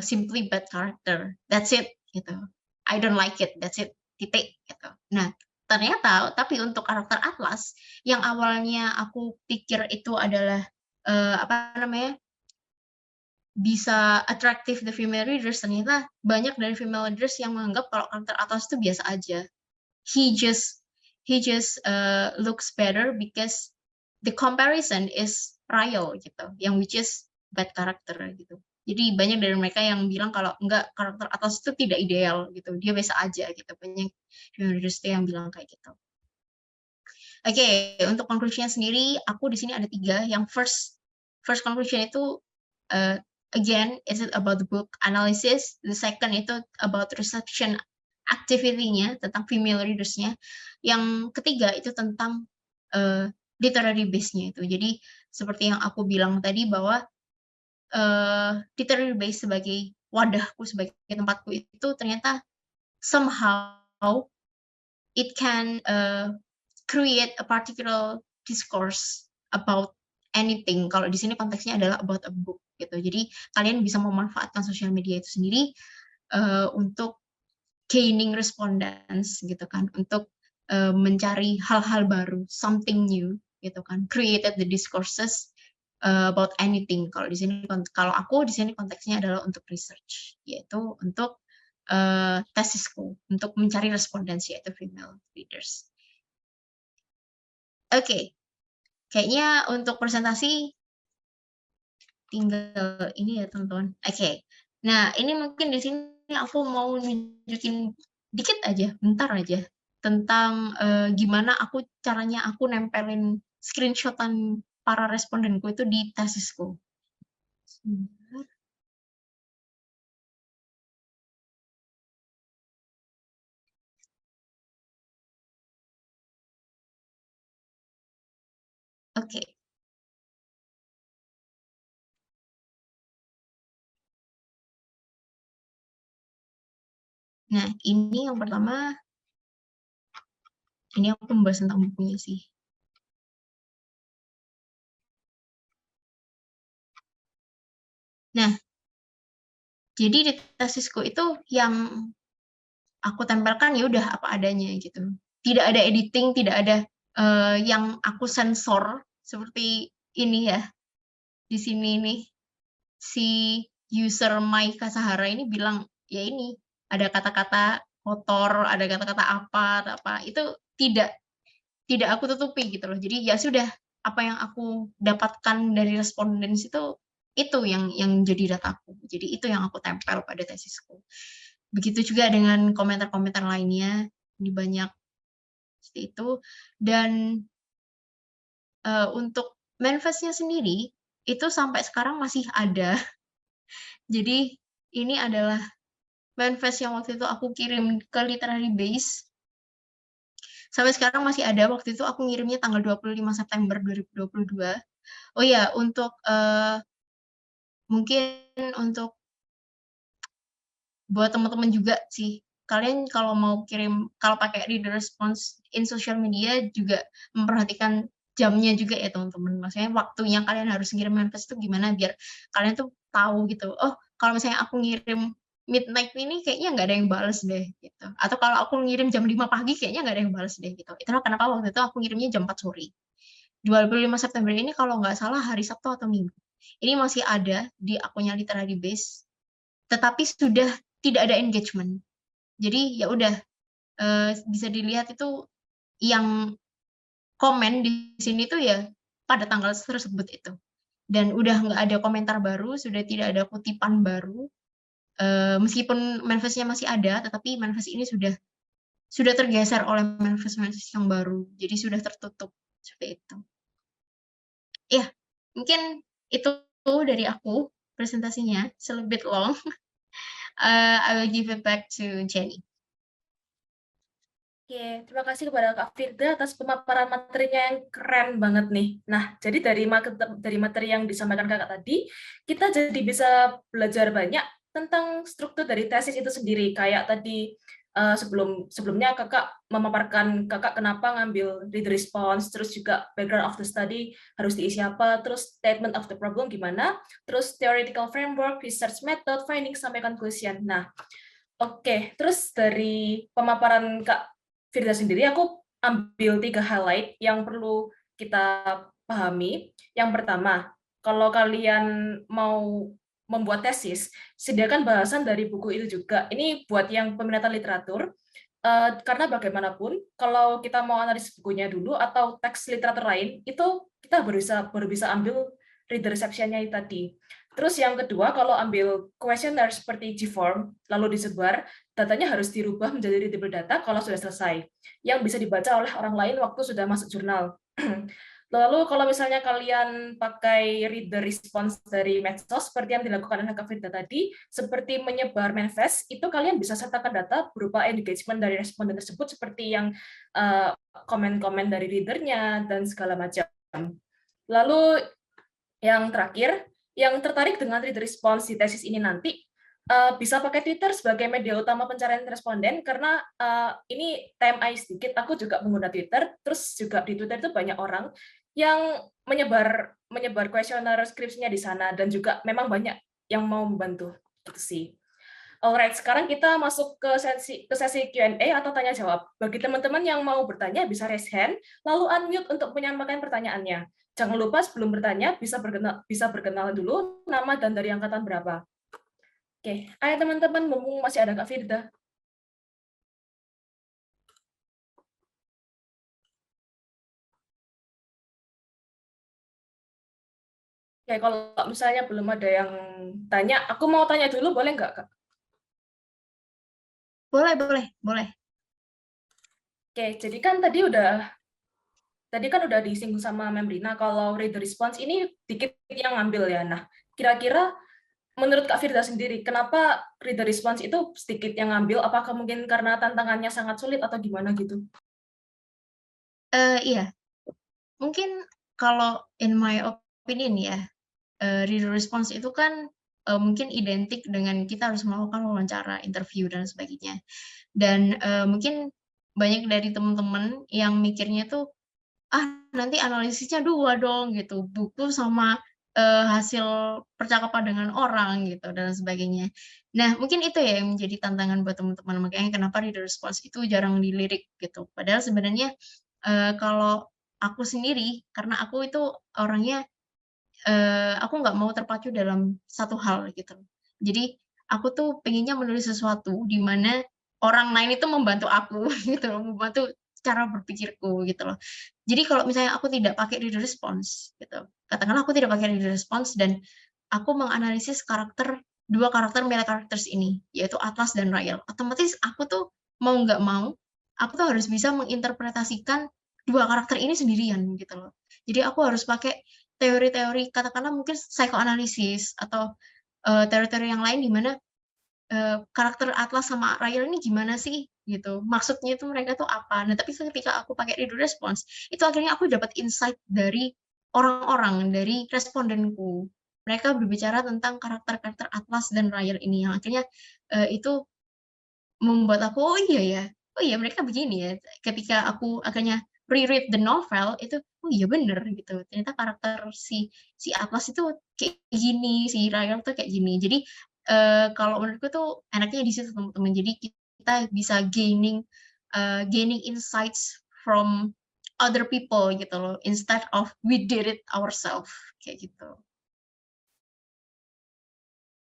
simply bad character. That's it gitu. I don't like it. That's it. Titik gitu. Nah, ternyata tapi untuk karakter Atlas yang awalnya aku pikir itu adalah apa namanya? Bisa attractive the female readers, ternyata banyak dari female readers yang menganggap kalau karakter Atlas itu biasa aja. He just looks better because the comparison is Ryle gitu, yang which is bad character gitu. Jadi banyak dari mereka yang bilang kalau enggak, karakter Atlas itu tidak ideal gitu, dia biasa aja gitu. Banyak readers yang bilang kayak gitu. Oke, untuk conclusion sendiri, aku di sini ada 3. Yang first conclusion itu again, is it about the book analysis. The second itu about reception activity-nya, tentang female readers-nya. Yang ketiga itu tentang literary base-nya itu. Jadi seperti yang aku bilang tadi bahwa literary base sebagai wadahku, sebagai tempatku itu ternyata somehow it can create a particular discourse about anything. Kalau di sini konteksnya adalah about a book gitu. Jadi kalian bisa memanfaatkan sosial media itu sendiri untuk gaining respondents gitu kan, untuk mencari hal-hal baru, something new gitu kan. Created the discourses about anything. Kalau di sini, kalau aku di sini konteksnya adalah untuk research, yaitu untuk tesisku, untuk mencari respondensi yaitu female readers. Oke, kayaknya untuk presentasi tinggal ini ya teman-teman. Oke, nah ini mungkin di sini aku mau nunjukin dikit aja, bentar aja, tentang gimana caranya aku nempelin screenshotan para respondenku itu di tesisku. Sebentar. Oke. Nah, ini yang pertama, ini aku membahas tentang bukunya sih. Nah, jadi di tesisku itu yang aku tempelkan ya udah apa adanya gitu. Tidak ada editing, tidak ada yang aku sensor seperti ini ya. Di sini nih si user Mai Kasahara ini bilang ya ini ada kata-kata kotor, ada kata-kata apa itu tidak aku tutupi gitu loh. Jadi ya sudah apa yang aku dapatkan dari respondents itu yang jadi dataku. Jadi itu yang aku tempel pada tesisku. Begitu juga dengan komentar-komentar lainnya, ini banyak seperti itu. Dan untuk manifestnya sendiri itu sampai sekarang masih ada. Jadi ini adalah manifest yang waktu itu aku kirim ke Literary Base. Sampai sekarang masih ada. Waktu itu aku ngirimnya tanggal 25 September 2022. Oh ya, untuk mungkin untuk buat teman-teman juga sih. Kalian kalau mau kirim, kalau pakai reader response in social media juga memperhatikan jamnya juga ya teman-teman. Maksudnya waktunya kalian harus ngirim manifest itu gimana biar kalian tuh tahu gitu. Oh, kalau misalnya aku ngirim midnight ini kayaknya nggak ada yang bales deh gitu. Atau kalau aku ngirim jam 5 pagi kayaknya nggak ada yang bales deh gitu. Itulah kenapa waktu itu aku ngirimnya jam 4 sore. 25 September ini kalau nggak salah hari Sabtu atau Minggu. Ini masih ada di akunnya Literary Base, tetapi sudah tidak ada engagement. Jadi ya udah bisa dilihat itu yang komen di sini tuh ya pada tanggal tersebut itu. Dan udah nggak ada komentar baru, sudah tidak ada kutipan baru. Meskipun manifestnya masih ada, tetapi manifest ini sudah tergeser oleh manifest-manifest yang baru. Jadi sudah tertutup seperti itu. Ya, mungkin itu dari aku presentasinya, it's a little bit long. I will give it back to Jenny. Oke, terima kasih kepada Kak Firda atas pemaparan materinya yang keren banget nih. Nah, jadi dari materi yang disampaikan Kakak tadi, kita jadi bisa belajar banyak tentang struktur dari tesis itu sendiri. Kayak tadi sebelumnya Kakak memaparkan Kakak kenapa ngambil reader response, terus juga background of the study harus diisi apa, terus statement of the problem gimana, terus theoretical framework, research method, findings sampai conclusion. Nah, oke, terus dari pemaparan Kak Firda sendiri, aku ambil 3 highlight yang perlu kita pahami. Yang pertama, kalau kalian mau membuat tesis, sediakan bahasan dari buku itu juga. Ini buat yang peminatan literatur, karena bagaimanapun, kalau kita mau analisis bukunya dulu atau teks literatur lain, itu kita baru bisa ambil reader reception-nya tadi. Terus yang kedua, kalau ambil questionnaire seperti G-form, lalu disebar, datanya harus dirubah menjadi readable data kalau sudah selesai, yang bisa dibaca oleh orang lain waktu sudah masuk jurnal. Lalu kalau misalnya kalian pakai reader response dari medsos, seperti yang dilakukan oleh Kak Firda tadi, seperti menyebar manifest, itu kalian bisa sertakan data berupa engagement dari responden tersebut, seperti yang komen-komen dari readernya, dan segala macam. Lalu yang terakhir, yang tertarik dengan reader response di tesis ini nanti, bisa pakai Twitter sebagai media utama pencarian responden, karena ini TMI sedikit, aku juga pengguna Twitter, terus juga di Twitter itu banyak orang yang menyebar kuesioner skripsinya di sana, dan juga memang banyak yang mau membantu, gitu sih. Alright, sekarang kita masuk ke sesi Q&A atau tanya jawab. Bagi teman-teman yang mau bertanya bisa raise hand, lalu unmute untuk menyampaikan pertanyaannya. Jangan lupa sebelum bertanya bisa berkenalan dulu nama dan dari angkatan berapa. Oke, ayo teman-teman, mumpung masih ada Kak Firda. Oke, kalau misalnya belum ada yang tanya, aku mau tanya dulu, boleh nggak, Kak? Boleh. Oke, jadi kan tadi udah disinggung sama Membrina kalau reader response ini dikit yang ngambil ya. Nah, kira-kira menurut Kak Firda sendiri, kenapa reader response itu sedikit yang ngambil? Apakah mungkin karena tantangannya sangat sulit atau gimana gitu? Iya, mungkin kalau in my opinion ya, reader response itu kan mungkin identik dengan kita harus melakukan wawancara, interview, dan sebagainya. Dan mungkin banyak dari teman-teman yang mikirnya tuh, nanti analisisnya 2 dong gitu, buku sama hasil percakapan dengan orang gitu dan sebagainya. Nah, mungkin itu ya yang menjadi tantangan buat teman-teman, makanya kenapa reader response itu jarang dilirik gitu. Padahal sebenarnya, kalau aku sendiri, karena aku itu orangnya, aku nggak mau terpacu dalam satu hal gitu. Jadi, aku tuh pengennya menulis sesuatu di mana orang lain itu membantu aku gitu loh, membantu cara berpikirku gitu loh. Jadi kalau misalnya aku tidak pakai reader response gitu, katakanlah aku tidak pakai reader response dan aku menganalisis 2 karakter male characters ini, yaitu Atlas dan Rael. Otomatis aku tuh mau nggak mau, aku tuh harus bisa menginterpretasikan 2 karakter ini sendirian gitu loh. Jadi aku harus pakai teori-teori katakanlah mungkin psikoanalisis atau, teori-teori yang lain di mana, karakter Atlas sama Rael ini gimana sih gitu, maksudnya itu mereka tuh apa. Nah, tapi ketika aku pakai reader response, itu akhirnya aku dapat insight dari orang-orang, dari respondenku. Mereka berbicara tentang karakter-karakter Atlas dan Rael ini yang akhirnya, itu membuat aku, oh iya mereka begini ya. Ketika aku akhirnya reread the novel itu, oh iya bener gitu, ternyata karakter si Atlas itu kayak gini, si Rael tuh kayak gini. Jadi, kalau menurutku tuh enaknya di situ teman-teman. Jadi kita bisa gaining insights from other people gitu loh, instead of we did it ourselves, kayak gitu.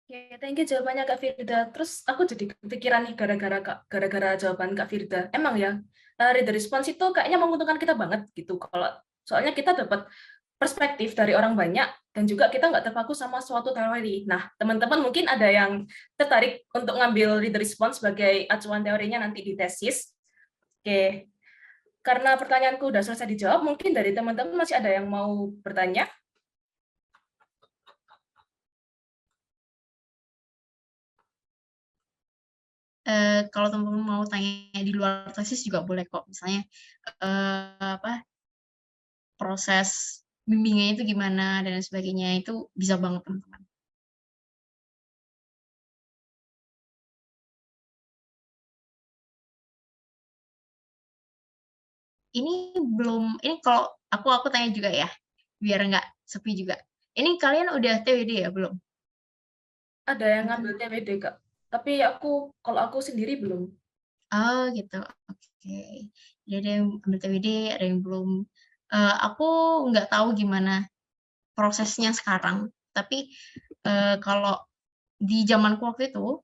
Oke, thank you jawabannya Kak Firda. Terus aku jadi kepikiran nih gara-gara jawaban Kak Firda. Emang ya, reader response itu kayaknya menguntungkan kita banget gitu. Kalau soalnya kita dapat perspektif dari orang banyak dan juga kita nggak terpaku sama suatu teori. Nah, teman-teman mungkin ada yang tertarik untuk ngambil reader response sebagai acuan teorinya nanti di tesis. Oke, karena pertanyaanku udah selesai dijawab, mungkin dari teman-teman masih ada yang mau bertanya? Kalau teman-teman mau tanya di luar tesis juga boleh kok. Misalnya, proses bimbingannya itu gimana dan lain sebagainya, itu bisa banget teman-teman. Ini kalau aku tanya juga ya, biar nggak sepi juga. Ini kalian udah TWD ya, belum? Ada yang ngambil TWD, Kak. Tapi kalau aku sendiri belum. Oh gitu, oke. Jadi ada yang ambil TWD, ada yang belum. Aku nggak tahu gimana prosesnya sekarang, tapi, kalau di zamanku waktu itu,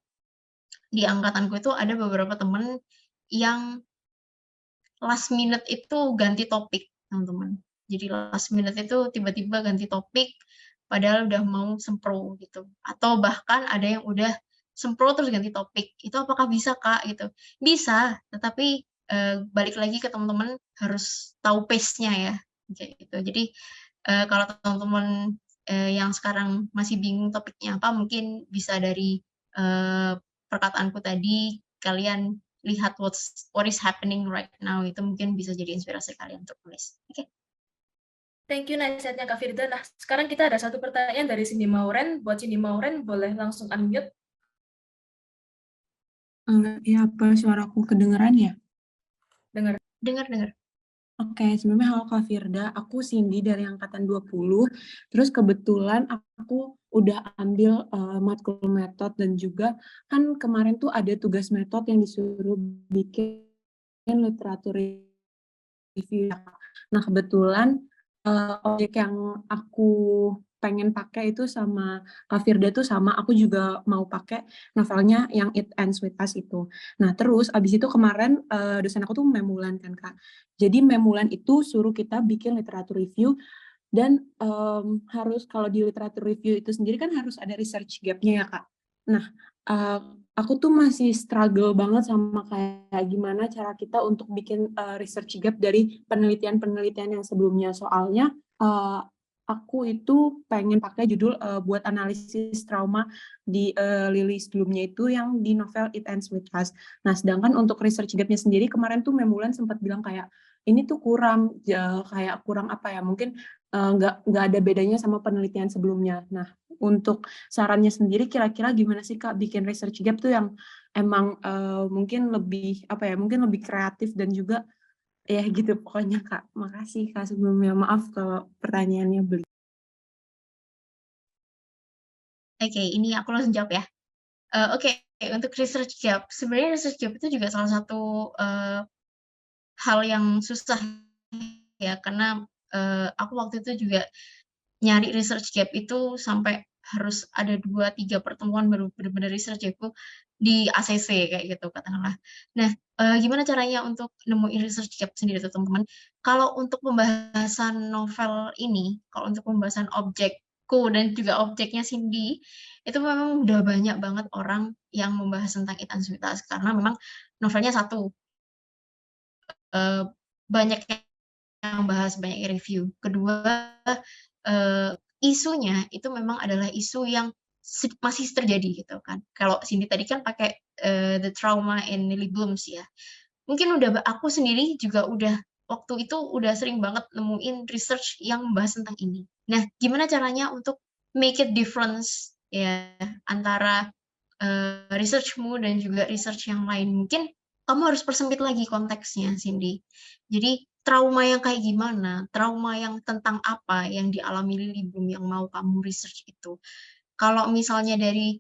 di angkatanku itu ada beberapa temen yang last minute itu ganti topik, teman-teman. Jadi last minute itu tiba-tiba ganti topik, padahal udah mau sempro gitu. Atau bahkan ada yang udah sempro terus ganti topik. Itu apakah bisa, Kak? Gitu. Bisa, tetapi balik lagi ke teman-teman harus tahu pace-nya ya, kayak gitu. Jadi kalau teman-teman yang sekarang masih bingung topiknya apa, mungkin bisa dari perkataanku tadi, kalian lihat what is happening right now, itu mungkin bisa jadi inspirasi kalian untuk nulis. Oke. Thank you nasihatnya Kak Firda. Nah, sekarang kita ada satu pertanyaan dari Cindy Mauren. Buat Cindy Mauren, boleh langsung unmute. Ya, apa suaraku kedengeran ya? Dengar. Dengar. Oke, sebelumnya halo Kak Firda, aku Cindy dari angkatan 20. Terus kebetulan aku udah ambil matkul metode dan juga kan kemarin tuh ada tugas metode yang disuruh bikin literatur review. Nah, kebetulan objek yang aku pengen pakai itu sama Kak Firda tuh sama, aku juga mau pakai novelnya yang It Ends With Us itu. Nah, terus abis itu kemarin dosen aku tuh memulan kan, Kak. Jadi memulan itu suruh kita bikin literatur review dan harus kalau di literatur review itu sendiri kan harus ada research gap-nya ya, Kak. Nah, aku tuh masih struggle banget sama kayak gimana cara kita untuk bikin research gap dari penelitian-penelitian yang sebelumnya. Soalnya aku itu pengen pakai judul buat analisis trauma di Lily sebelumnya itu yang di novel It Ends With Us. Nah, sedangkan untuk research gap-nya sendiri kemarin tuh Memulan sempat bilang kayak ini tuh kurang kayak kurang apa ya, mungkin nggak ada bedanya sama penelitian sebelumnya. Nah, untuk sarannya sendiri kira-kira gimana sih Kak bikin research gap tuh yang emang mungkin lebih apa ya, mungkin lebih kreatif dan juga ya gitu pokoknya Kak. Makasih Kak sebelumnya, maaf kalau pertanyaannya Oke, ini aku langsung jawab ya. Oke, untuk research gap, sebenarnya research gap itu juga salah satu hal yang susah ya, karena aku waktu itu juga nyari research gap itu sampai harus ada 2-3 pertemuan baru benar-benar research gapku di ACC kayak gitu katakanlah. Nah, gimana caranya untuk nemuin research gap sendiri tuh teman-teman? Kalau untuk pembahasan novel ini, kalau untuk pembahasan objekku dan juga objeknya Cindy, itu memang udah banyak banget orang yang membahas tentang intensitas karena memang novelnya satu, banyak yang bahas, banyak yang review. Kedua, isunya itu memang adalah isu yang masih terjadi gitu kan. Kalau Cindy tadi kan pakai The Trauma in Lily Blooms ya. Mungkin aku sendiri juga udah waktu itu udah sering banget nemuin research yang membahas tentang ini. Nah, gimana caranya untuk make it difference ya antara researchmu dan juga research yang lain? Mungkin kamu harus persempit lagi konteksnya, Cindy. Jadi trauma yang kayak gimana, trauma yang tentang apa yang dialami Lily Bloom yang mau kamu research itu. Kalau misalnya dari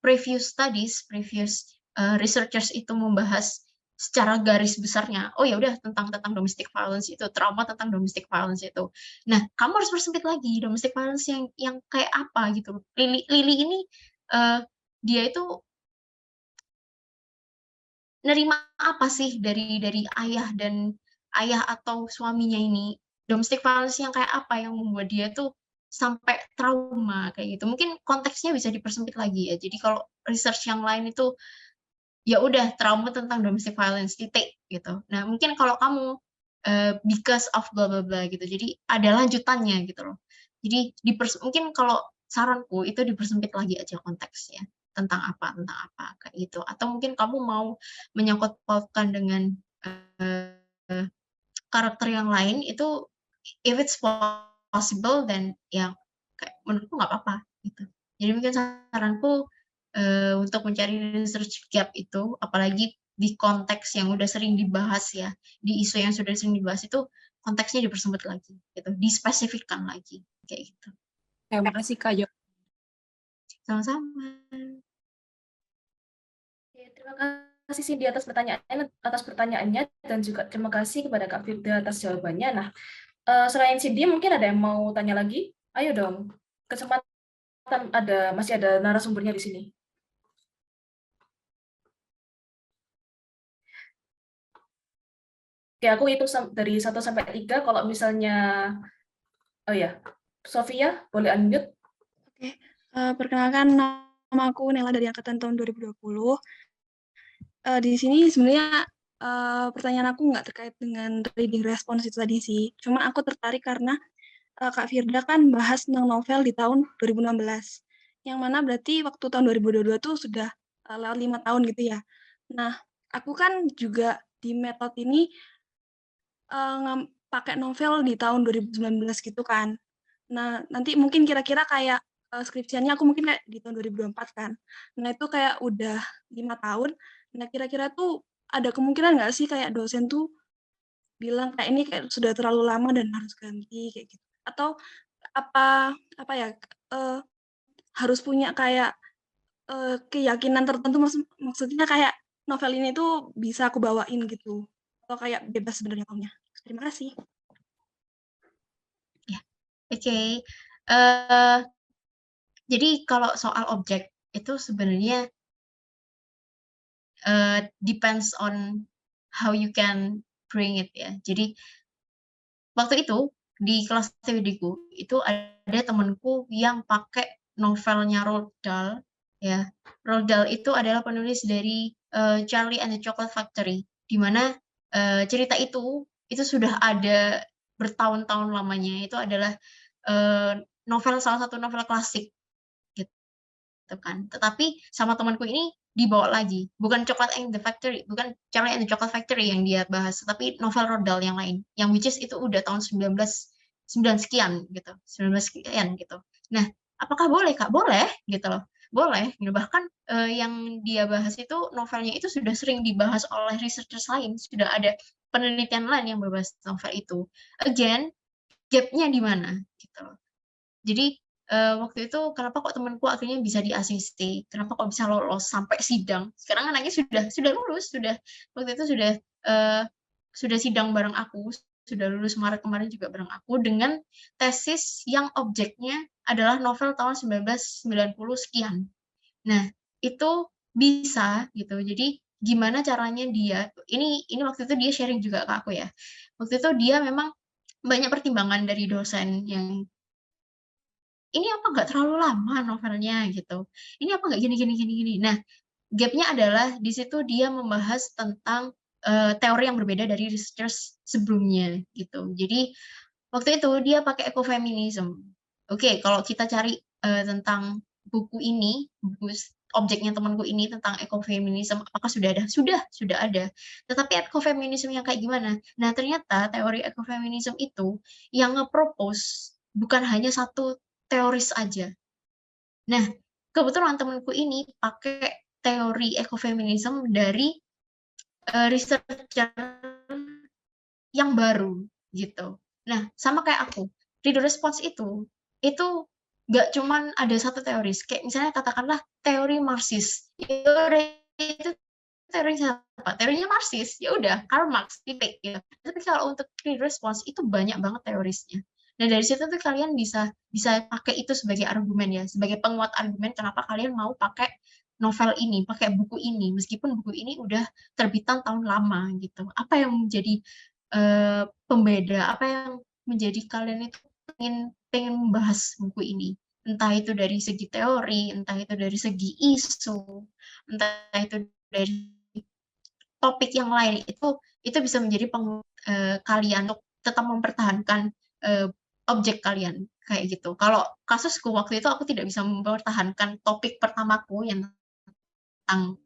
previous studies, previous researchers itu membahas secara garis besarnya, oh ya udah tentang domestic violence itu, trauma tentang domestic violence itu. Nah, kamu harus persempit lagi domestic violence yang kayak apa gitu. Lily ini dia itu nerima apa sih dari ayah atau suaminya ini, domestic violence yang kayak apa yang membuat dia tuh sampai trauma kayak gitu. Mungkin konteksnya bisa dipersempit lagi ya. Jadi kalau research yang lain itu ya udah trauma tentang domestic violence titik gitu. Nah, mungkin kalau kamu because of bla bla bla gitu. Jadi ada lanjutannya gitu loh. Jadi mungkin kalau saranku itu dipersempit lagi aja konteksnya tentang apa kayak gitu. Atau mungkin kamu mau menyangkut pautkan dengan karakter yang lain itu if it's possible then ya kayak menurutku nggak apa-apa gitu. Jadi mungkin saranku untuk mencari research gap itu, apalagi di konteks yang udah sering dibahas ya, di isu yang sudah sering dibahas itu konteksnya dipersempit lagi, gitu, dispesifikkan lagi, kayak gitu. Terima kasih Kak Jo. Sama-sama. Terima kasih Cindy atas pertanyaannya dan juga terima kasih kepada Kak Firda atas jawabannya. Nah, selain Cindy mungkin ada yang mau tanya lagi? Ayo dong, kesempatan masih ada narasumbernya di sini. Oke, aku hitung dari 1 sampai 3. Kalau misalnya, oh ya, Sofia boleh unmute. Oke, perkenalkan nama aku Nela dari angkatan tahun 2020. Di sini sebenarnya pertanyaan aku nggak terkait dengan reading response itu tadi sih. Cuma aku tertarik karena Kak Firda kan bahas tentang novel di tahun 2016. Yang mana berarti waktu tahun 2022 tuh sudah lewat 5 tahun gitu ya. Nah, aku kan juga di metode ini pakai novel di tahun 2019 gitu kan. Nah, nanti mungkin kira-kira kayak skripsiannya aku mungkin kayak di tahun 2024 kan. Nah, itu kayak udah 5 tahun. Nah, kira-kira tuh ada kemungkinan nggak sih kayak dosen tuh bilang kayak ini kayak sudah terlalu lama dan harus ganti kayak gitu. Atau apa ya harus punya kayak keyakinan tertentu maksudnya kayak novel ini tuh bisa aku bawain gitu. Atau kayak bebas sebenarnya maunya. Terima kasih. Ya, oke. Jadi kalau soal objek itu sebenarnya depends on how you can bring it ya. Jadi waktu itu di kelas TWD-ku itu ada temanku yang pakai novelnya Roald Dahl ya. Roald Dahl itu adalah penulis dari Charlie and the Chocolate Factory, di mana cerita itu sudah ada bertahun-tahun lamanya. Itu adalah salah satu novel klasik gitu kan. Tetapi sama temanku ini dibawa lagi, bukan Charlie and the Chocolate Factory yang dia bahas, tapi novel Roald Dahl yang lain, yang which is itu udah tahun 19 sekian gitu, 19 sekian gitu. Nah, apakah boleh Kak? Boleh gitu loh. Boleh, bahkan yang dia bahas itu novelnya itu sudah sering dibahas oleh researchers lain, sudah ada penelitian lain yang membahas novel itu. Again, gap-nya di mana gitu loh. Jadi waktu itu kenapa kok temanku akhirnya bisa di ACC, kenapa kok bisa lolos sampai sidang. Sekarang anaknya sudah lulus, waktu itu sudah sidang bareng aku, sudah lulus Maret kemarin juga bareng aku dengan tesis yang objeknya adalah novel tahun 1990 sekian. Nah, itu bisa gitu. Jadi gimana caranya dia, ini waktu itu dia sharing juga ke aku ya. Waktu itu dia memang banyak pertimbangan dari dosen yang ini apa nggak terlalu lama novelnya gitu. Ini apa nggak gini. Nah, gap-nya adalah di situ dia membahas tentang teori yang berbeda dari researchers sebelumnya gitu. Jadi waktu itu dia pakai ecofeminism. Oke, kalau kita cari tentang buku ini, objeknya temanku ini tentang ecofeminism, apakah sudah ada? Sudah ada. Tetapi ecofeminism yang kayak gimana? Nah, ternyata teori ecofeminism itu yang nge-propose bukan hanya satu teoris aja. Nah, kebetulan temanku ini pakai teori ecofeminism dari researcher yang baru gitu. Nah, sama kayak aku, reader response itu nggak cuman ada satu teoris. Kayak misalnya katakanlah teori Marxis. Ya udah, itu teori siapa? Teorinya Marxis. Ya udah, Karl Marx, titik ya. Tapi kalau untuk reader response itu banyak banget teorisnya. Nah, dari situ tuh kalian bisa pakai itu sebagai argumen ya, sebagai penguat argumen kenapa kalian mau pakai novel ini, pakai buku ini, meskipun buku ini udah terbitan tahun lama gitu. Apa yang menjadi pembeda, apa yang menjadi kalian itu pengen membahas buku ini? Entah itu dari segi teori, entah itu dari segi isu, entah itu dari topik yang lain, itu bisa menjadi kalian untuk tetap mempertahankan objek kalian kayak gitu. Kalau kasusku waktu itu aku tidak bisa mempertahankan topik pertamaku yang tentang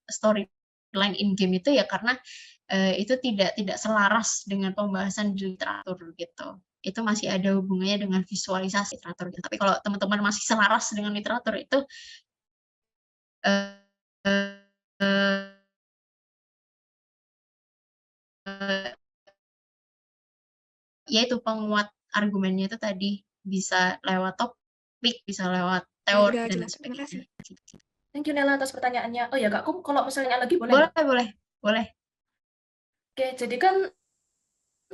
storyline in game itu ya karena itu tidak selaras dengan pembahasan di literatur gitu. Itu masih ada hubungannya dengan visualisasi literatur. Tapi kalau teman-teman masih selaras dengan literatur itu yaitu penguat argumennya itu tadi bisa lewat topik, bisa lewat teori Udah dan jelas. Terima kasih. sebagainya. Thank you Nela atas pertanyaannya. Oh ya Kak, kalau misalnya lagi boleh nggak? Boleh. Oke, jadi kan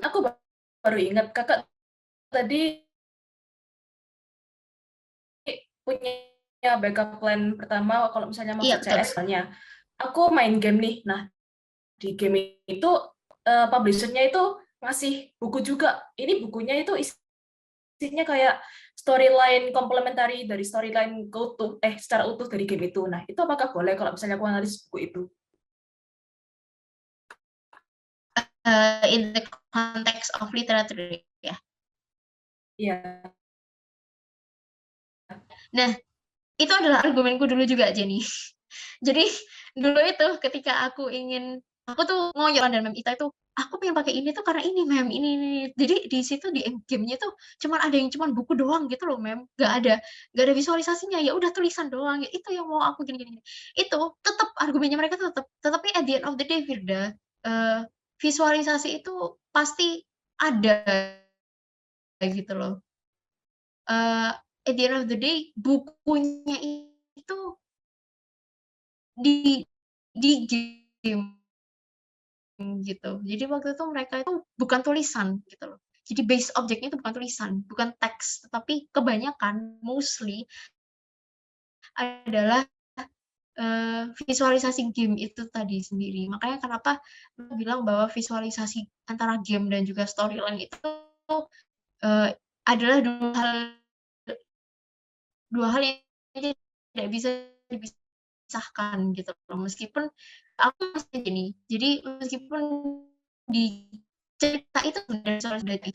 aku baru ingat Kakak tadi punya backup plan pertama kalau misalnya mau Iya, betul. CS-nya. Aku main game nih. Nah, di game itu publisher-nya itu ngasih buku juga. Ini bukunya itu isinya kayak storyline komplementari dari storyline secara utuh dari game itu. Nah, itu apakah boleh kalau misalnya aku analis buku itu? In the context of literature ya. Iya. Nah, itu adalah argumenku dulu juga, Jenny. Jadi dulu itu ketika aku tuh ngoyo dan mem Ita itu, aku pengen pakai ini tuh karena ini mem, ini. Jadi di situ di game-nya tuh ada yang cuman buku doang gitu loh mem, nggak ada visualisasinya, ya udah tulisan doang, ya itu yang mau aku gini. Itu tetap argumennya mereka tetapi at the end of the day Firda, visualisasi itu pasti ada gitu loh. At the end of the day bukunya itu di game gitu. Jadi waktu itu mereka itu bukan tulisan gitu loh. Jadi base objeknya itu bukan tulisan, bukan teks, tetapi kebanyakan mostly adalah visualisasi game itu tadi sendiri. Makanya kenapa bilang bahwa visualisasi antara game dan juga storyline itu adalah dua hal yang tidak bisa dipisahkan gitu loh. Meskipun aku masih gini, jadi meskipun di cerita itu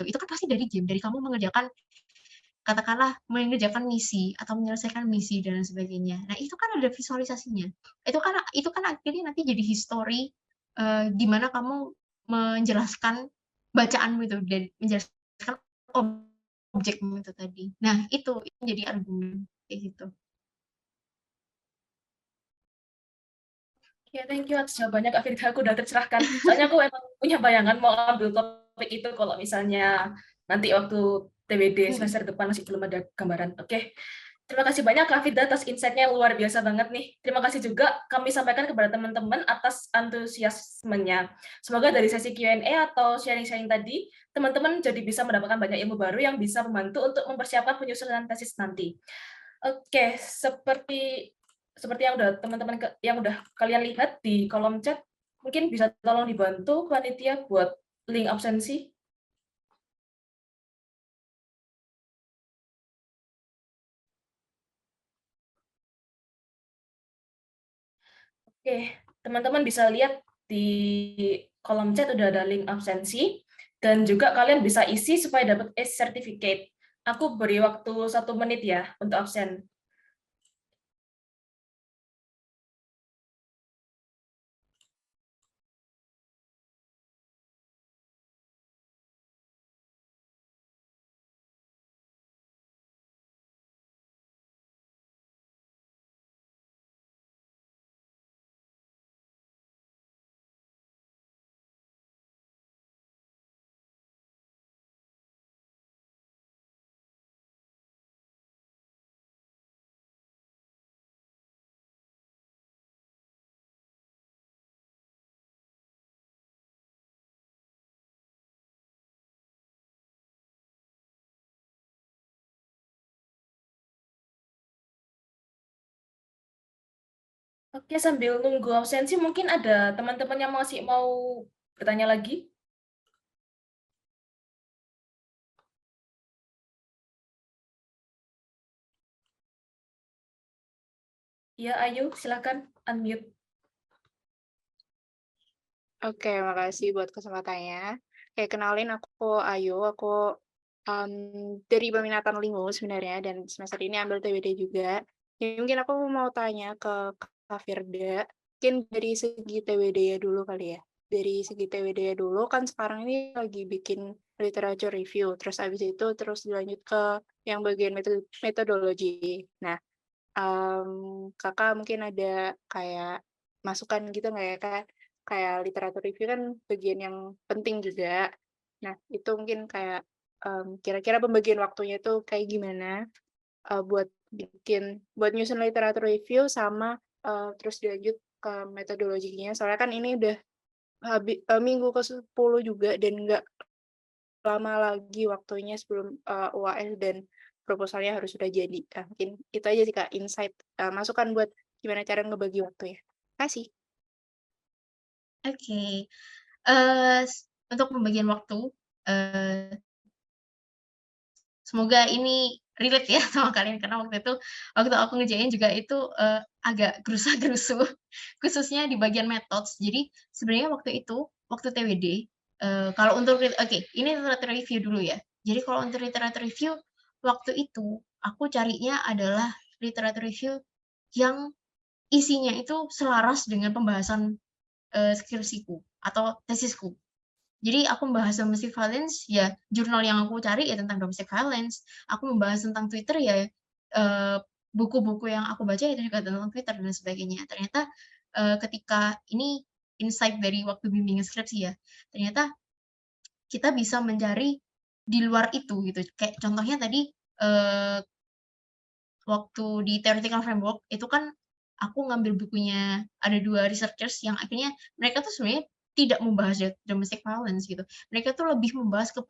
itu kan pasti dari game, dari kamu mengerjakan misi atau menyelesaikan misi dan sebagainya. Nah, itu kan ada visualisasinya. Itu kan akhirnya nanti jadi history gimana kamu menjelaskan bacaanmu itu dan menjelaskan objekmu itu tadi. Nah, itu jadi argumen kayak gitu. Ya, thank you atas jawabannya Kak Firda, aku udah tercerahkan. Soalnya aku emang punya bayangan mau ambil topik itu kalau misalnya nanti waktu TWD semester depan masih belum ada gambaran. Oke. Terima kasih banyak Kak Firda atas insight-nya yang luar biasa banget nih. Terima kasih juga kami sampaikan kepada teman-teman atas antusiasmenya. Semoga dari sesi Q&A atau sharing-sharing tadi, teman-teman jadi bisa mendapatkan banyak ilmu baru yang bisa membantu untuk mempersiapkan penyusunan tesis nanti. Oke, seperti yang udah teman-teman yang udah kalian lihat di kolom chat, mungkin bisa tolong dibantu panitia buat link absensi. Oke, teman-teman bisa lihat di kolom chat udah ada link absensi, dan juga kalian bisa isi supaya dapat certificate. Aku beri waktu 1 menit ya untuk absen. Oke, sambil nunggu absensi, mungkin ada teman-teman yang masih mau bertanya lagi? Ya, ayo, silakan unmute. Oke, makasih buat kesempatannya. Oke, kenalin aku Ayu, aku dari peminatan Lingu sebenarnya, dan semester ini ambil TWD juga. Jadi mungkin aku mau tanya ke Kak Firda, mungkin dari segi TWD ya dulu kali ya. Dari segi TWD ya dulu, kan sekarang ini lagi bikin literature review, terus abis itu terus dilanjut ke yang bagian metodologi. Nah, kakak mungkin ada kayak masukan gitu nggak ya, Kak? Kayak literatur review kan bagian yang penting juga. Nah, itu mungkin kayak kira-kira pembagian waktunya itu kayak gimana buat nyusun literatur review sama terus dilanjut ke metodologinya. Soalnya kan ini udah minggu ke-10 juga dan nggak lama lagi waktunya sebelum UAS dan proposalnya harus sudah jadi. Nah, mungkin itu aja sih Kak, insight, masukan buat gimana cara ngebagi waktu ya. Kasih. Oke. Untuk pembagian waktu, semoga ini relate ya sama kalian, karena waktu aku ngerjain juga itu agak gerusa-gerusu, khususnya di bagian methods. Jadi sebenarnya waktu TWD, kalau untuk ini literature review dulu ya. Jadi kalau untuk literature review, waktu itu aku carinya adalah literature review yang isinya itu selaras dengan pembahasan skripsiku atau tesisku. Jadi aku membahas domestic violence, ya jurnal yang aku cari ya tentang domestic violence. Aku membahas tentang Twitter ya buku-buku yang aku baca itu juga tentang Twitter dan sebagainya. Ternyata ketika ini insight dari waktu bimbingan skripsi ya, ternyata kita bisa mencari di luar itu gitu. Kayak contohnya tadi waktu di theoretical framework itu kan aku ngambil bukunya ada 2 researchers yang akhirnya mereka tuh sebenarnya tidak membahas domestic violence gitu. Mereka tuh lebih membahas ke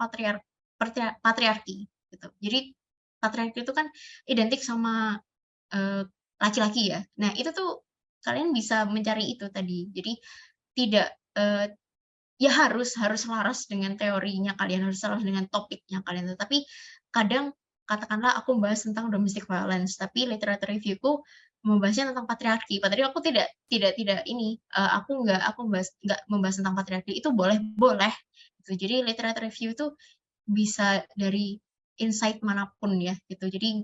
patriarki gitu. Jadi patriarki itu kan identik sama laki-laki ya. Nah, itu tuh kalian bisa mencari itu tadi. Jadi tidak ya harus selaras dengan teorinya kalian, harus selaras dengan topiknya kalian. Tetapi kadang katakanlah aku membahas tentang domestic violence, tapi literature reviewku membahasnya tentang patriarki. Padahal aku tidak ini, aku nggak membahas tentang patriarki, itu boleh. Gitu. Jadi literature review itu bisa dari insight manapun ya, gitu. Jadi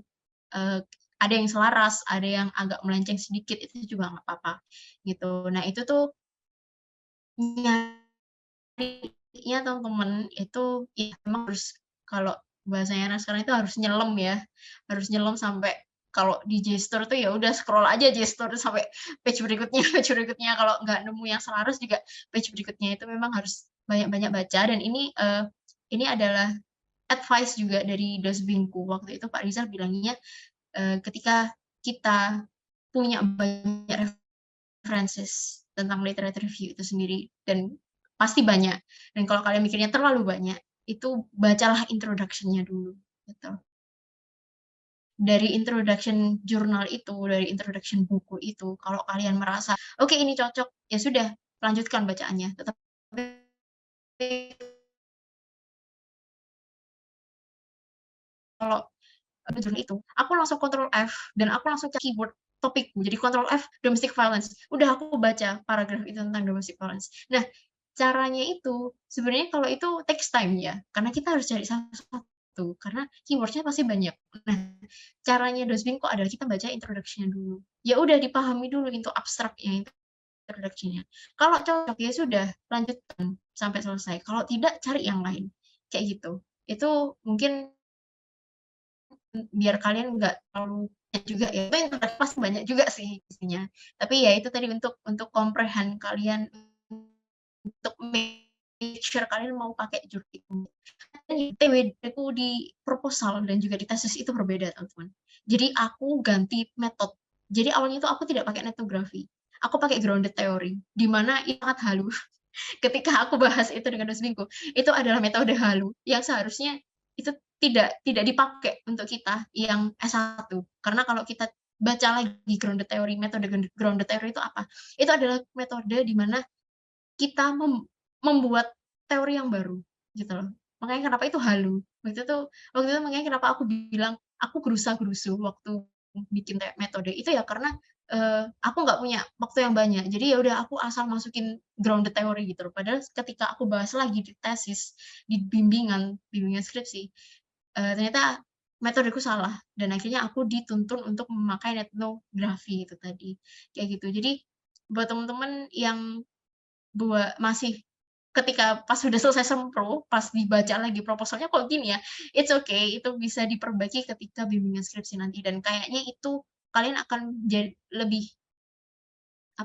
ada yang selaras, ada yang agak melenceng sedikit, itu juga nggak apa-apa, gitu. Nah itu tuh nyarinya teman-teman itu ya memang harus, kalau bahasanya anak sekarang itu harus nyelam ya, harus nyelam sampai kalau di gesture tuh ya udah scroll aja gesture sampai page berikutnya kalau nggak nemu yang selaras juga page berikutnya itu memang harus banyak-banyak baca. Dan ini adalah advice juga dari dosbingku waktu itu Pak Rizal bilangnya ketika kita punya banyak references tentang literature review itu sendiri dan pasti banyak dan kalau kalian mikirnya terlalu banyak itu bacalah introduction-nya dulu gitu. Dari introduction jurnal itu, dari introduction buku itu, kalau kalian merasa oke ini cocok, ya sudah lanjutkan bacaannya. Tetapi kalau jurnal itu, aku langsung Ctrl F dan aku langsung cek keyword topikku. Jadi Ctrl F domestic violence. Udah aku baca paragraf itu tentang domestic violence. Nah, caranya itu sebenarnya kalau itu takes time ya, karena kita harus cari satu karena keywordnya pasti banyak. Nah, caranya dosbingku adalah kita baca introduction-nya dulu. Ya udah dipahami dulu itu abstraknya, introduction-nya. Kalau cocok ya sudah lanjutkan sampai selesai. Kalau tidak cari yang lain. Kayak gitu. Itu mungkin biar kalian nggak terlalu juga ya. Itu pasti banyak juga sih isinya. Tapi ya itu tadi untuk comprehend kalian untuk make sure kalian mau pakai jurnal itu. TWD-ku di proposal dan juga di tesis itu berbeda, teman-teman. Jadi aku ganti metode. Jadi awalnya itu aku tidak pakai etnografi. Aku pakai grounded theory, di mana itu sangat halus. Ketika aku bahas itu dengan dosbingku, itu adalah metode halu yang seharusnya itu tidak dipakai untuk kita yang S1. Karena kalau kita baca lagi grounded theory, metode grounded theory itu apa? Itu adalah metode di mana kita membuat teori yang baru gitu loh. Makanya kenapa itu halu. Waktu itu makanya kenapa aku bilang aku gerusa-gerusu waktu bikin metode itu ya karena aku nggak punya waktu yang banyak. Jadi ya udah aku asal masukin grounded theory gitu loh. Padahal ketika aku bahas lagi di tesis, di bimbingan skripsi, ternyata metodeku salah dan akhirnya aku dituntun untuk memakai etnografi itu tadi. Kayak gitu. Jadi buat teman-teman yang masih ketika pas sudah selesai sempro, pas dibaca lagi proposalnya kok gini ya, it's okay, itu bisa diperbaiki ketika bimbingan skripsi nanti dan kayaknya itu kalian akan jadi lebih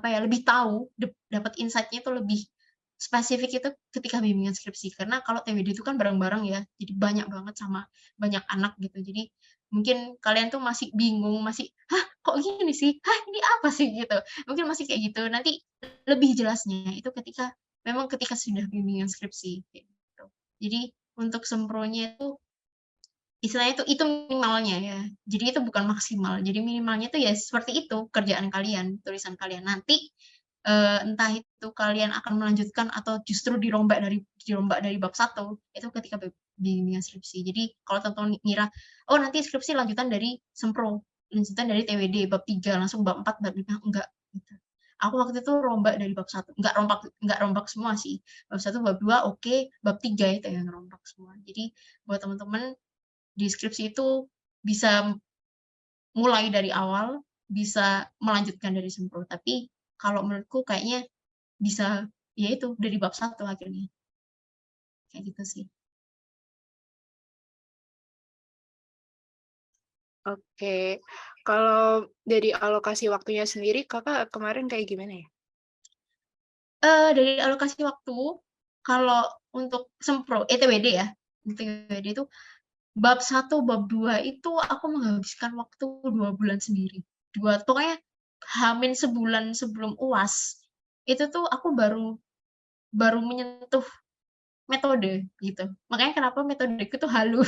lebih tahu dapat insight-nya itu lebih spesifik itu ketika bimbingan skripsi karena kalau TWD itu kan bareng-bareng ya jadi banyak banget sama banyak anak gitu jadi mungkin kalian tuh masih bingung masih kok gini sih ini apa sih gitu mungkin masih kayak gitu nanti lebih jelasnya itu ketika sudah bimbingan skripsi gitu. Jadi untuk sempronya itu istilahnya itu minimalnya ya. Jadi itu bukan maksimal. Jadi minimalnya itu ya seperti itu kerjaan kalian, tulisan kalian. Nanti entah itu kalian akan melanjutkan atau justru dirombak dari bab 1 itu ketika bimbingan skripsi. Jadi kalau teman-teman ngira nanti skripsi lanjutan dari sempro, lanjutan dari TWD bab 3 langsung bab 4 bab 5 enggak gitu. Aku waktu itu rombak dari bab 1. Enggak rombak semua sih. Bab 1 bab 2 oke, bab 3 itu yang rombak semua. Jadi buat teman-teman di skripsi itu bisa mulai dari awal, bisa melanjutkan dari sempro. Tapi kalau menurutku kayaknya bisa ya itu dari bab 1 akhirnya. Kayak gitu sih. Oke. Kalau dari alokasi waktunya sendiri Kakak kemarin kayak gimana ya? Dari alokasi waktu kalau untuk sempro TWD ya. TWD itu bab 1, bab 2 itu aku menghabiskan waktu 2 bulan sendiri. Pokoknya hamin sebulan sebelum UAS. Itu tuh aku baru menyentuh metode gitu. Makanya kenapa metodeku tuh halu.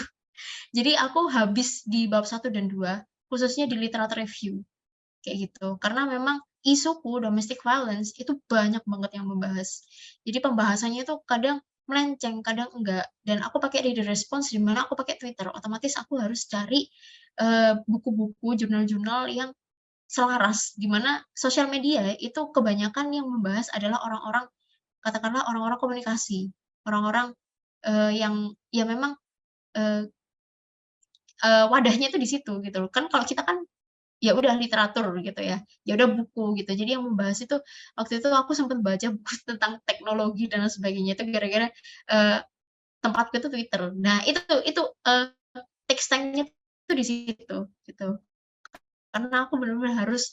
Jadi aku habis di bab 1 dan 2 khususnya di literature review. Kayak gitu. Karena memang isuku domestic violence itu banyak banget yang membahas. Jadi pembahasannya itu kadang melenceng, kadang enggak. Dan aku pakai reader response di mana aku pakai Twitter. Otomatis aku harus cari buku-buku, jurnal-jurnal yang selaras di mana sosial media itu kebanyakan yang membahas adalah orang-orang katakanlah orang-orang komunikasi, orang-orang yang ya memang wadahnya itu di situ gitu loh. Kan kalau kita kan ya udah literatur gitu ya udah buku gitu jadi yang membahas itu waktu itu aku sempat baca buku tentang teknologi dan sebagainya itu gara-gara tempatku itu Twitter nah itu text time-nya itu di situ gitu karena aku benar-benar harus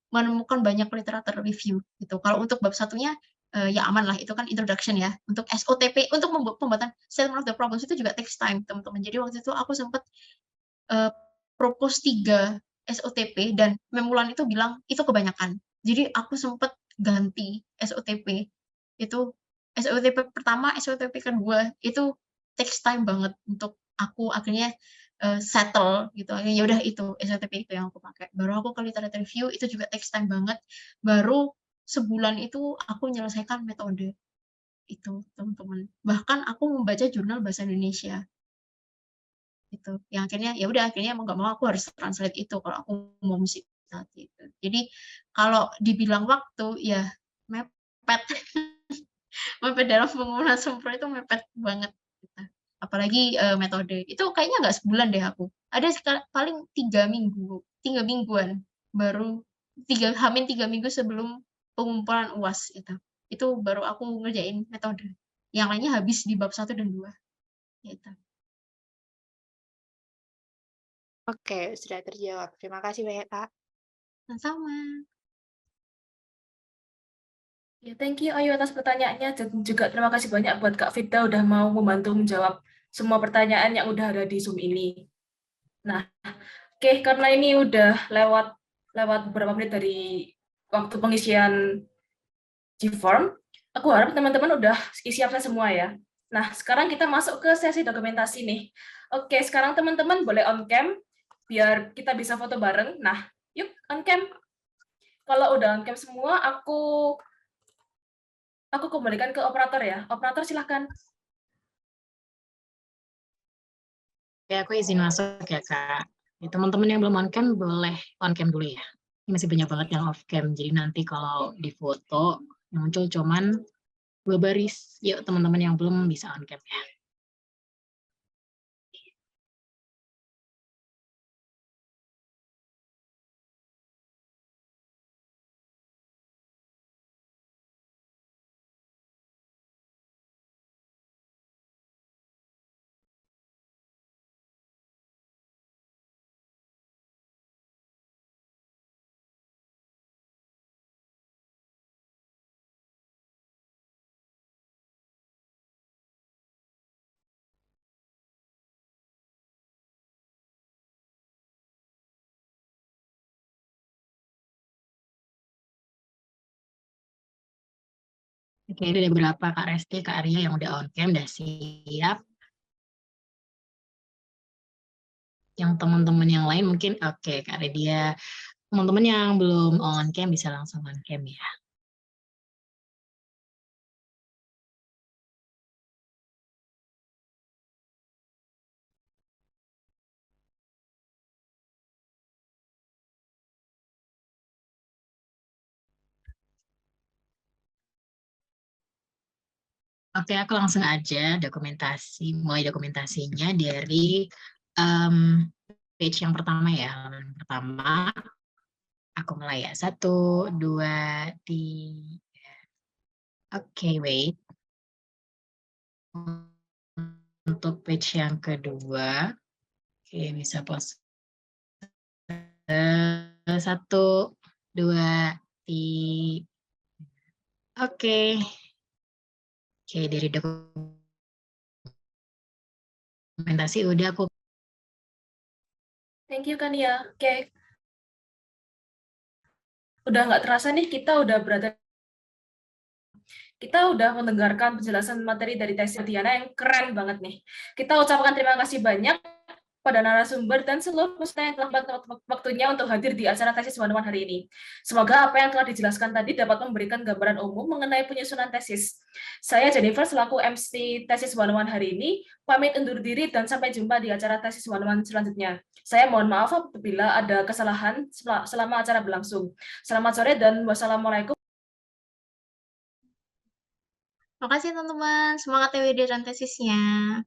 menemukan banyak literatur review gitu kalau untuk bab satunya ya aman lah, itu kan introduction ya. Untuk SOTP, untuk pembuatan statement of the problems itu juga takes time, teman-teman. Jadi waktu itu aku sempat propose 3 SOTP dan Memulan itu bilang itu kebanyakan. Jadi aku sempat ganti SOTP. Itu SOTP pertama, SOTP kedua itu takes time banget untuk aku akhirnya settle gitu. Ya udah itu SOTP itu yang aku pakai. Baru aku ke literature review itu juga takes time banget. Baru sebulan itu aku menyelesaikan metode itu, teman-teman. Bahkan aku membaca jurnal bahasa Indonesia itu, yang akhirnya ya udah, akhirnya mau nggak mau aku harus translate itu kalau aku mau musik saat itu. Jadi kalau dibilang waktu ya mepet, mepet dalam penggunaan sempro itu mepet banget. Gitu. Apalagi metode itu kayaknya nggak sebulan deh aku. Ada paling 3 mingguan baru hamin 3 minggu sebelum pengumpulan UAS itu. Itu baru aku ngerjain metode. Yang lainnya habis di bab 1 dan 2. Gitu. Oke, sudah terjawab. Terima kasih banyak, Kak. Sama-sama. Ya, thank you Ayu atas pertanyaannya, dan juga terima kasih banyak buat Kak Firda udah mau membantu menjawab semua pertanyaan yang udah ada di Zoom ini. Nah, oke, karena ini udah lewat beberapa menit dari waktu pengisian G-Form, aku harap teman-teman udah siap semua ya. Nah, sekarang kita masuk ke sesi dokumentasi nih. Oke, sekarang teman-teman boleh on cam, biar kita bisa foto bareng. Nah, yuk on cam. Kalau udah on cam semua, aku kembalikan ke operator ya. Operator silahkan. Oke, aku izin masuk ya, Kak. Teman-teman yang belum on cam boleh on cam dulu ya. Ini masih banyak banget yang off cam, jadi nanti kalau di foto yang muncul cuman 2 baris. Yuk teman-teman yang belum bisa on cam ya. Oke, ada beberapa Kak Resti, Kak Arya yang udah on cam, udah siap. Yang teman-teman yang lain mungkin oke, Kak Redia. Teman-teman yang belum on cam bisa langsung on cam ya. Oke, aku langsung aja mulai dokumentasinya dari page yang pertama ya. Halaman pertama, aku mulai ya. 1, 2, 3. Oke, wait. Untuk page yang kedua, oke bisa pause. 1, 2, 3. Oke. Oke, dari dokumentasi udah aku. Thank you Kania. Oke. Udah nggak terasa nih, kita udah mendengarkan penjelasan materi dari tesis Diana yang keren banget nih. Kita ucapkan terima kasih banyak pada narasumber dan seluruh peserta yang telah waktunya untuk hadir di acara tesis 101 hari ini. Semoga apa yang telah dijelaskan tadi dapat memberikan gambaran umum mengenai penyusunan tesis. Saya Jennifer selaku MC tesis 101 hari ini, pamit undur diri dan sampai jumpa di acara tesis 101 selanjutnya. Saya mohon maaf apabila ada kesalahan selama acara berlangsung. Selamat sore dan wassalamualaikum. Terima kasih teman-teman. Semangat TWD dan tesisnya.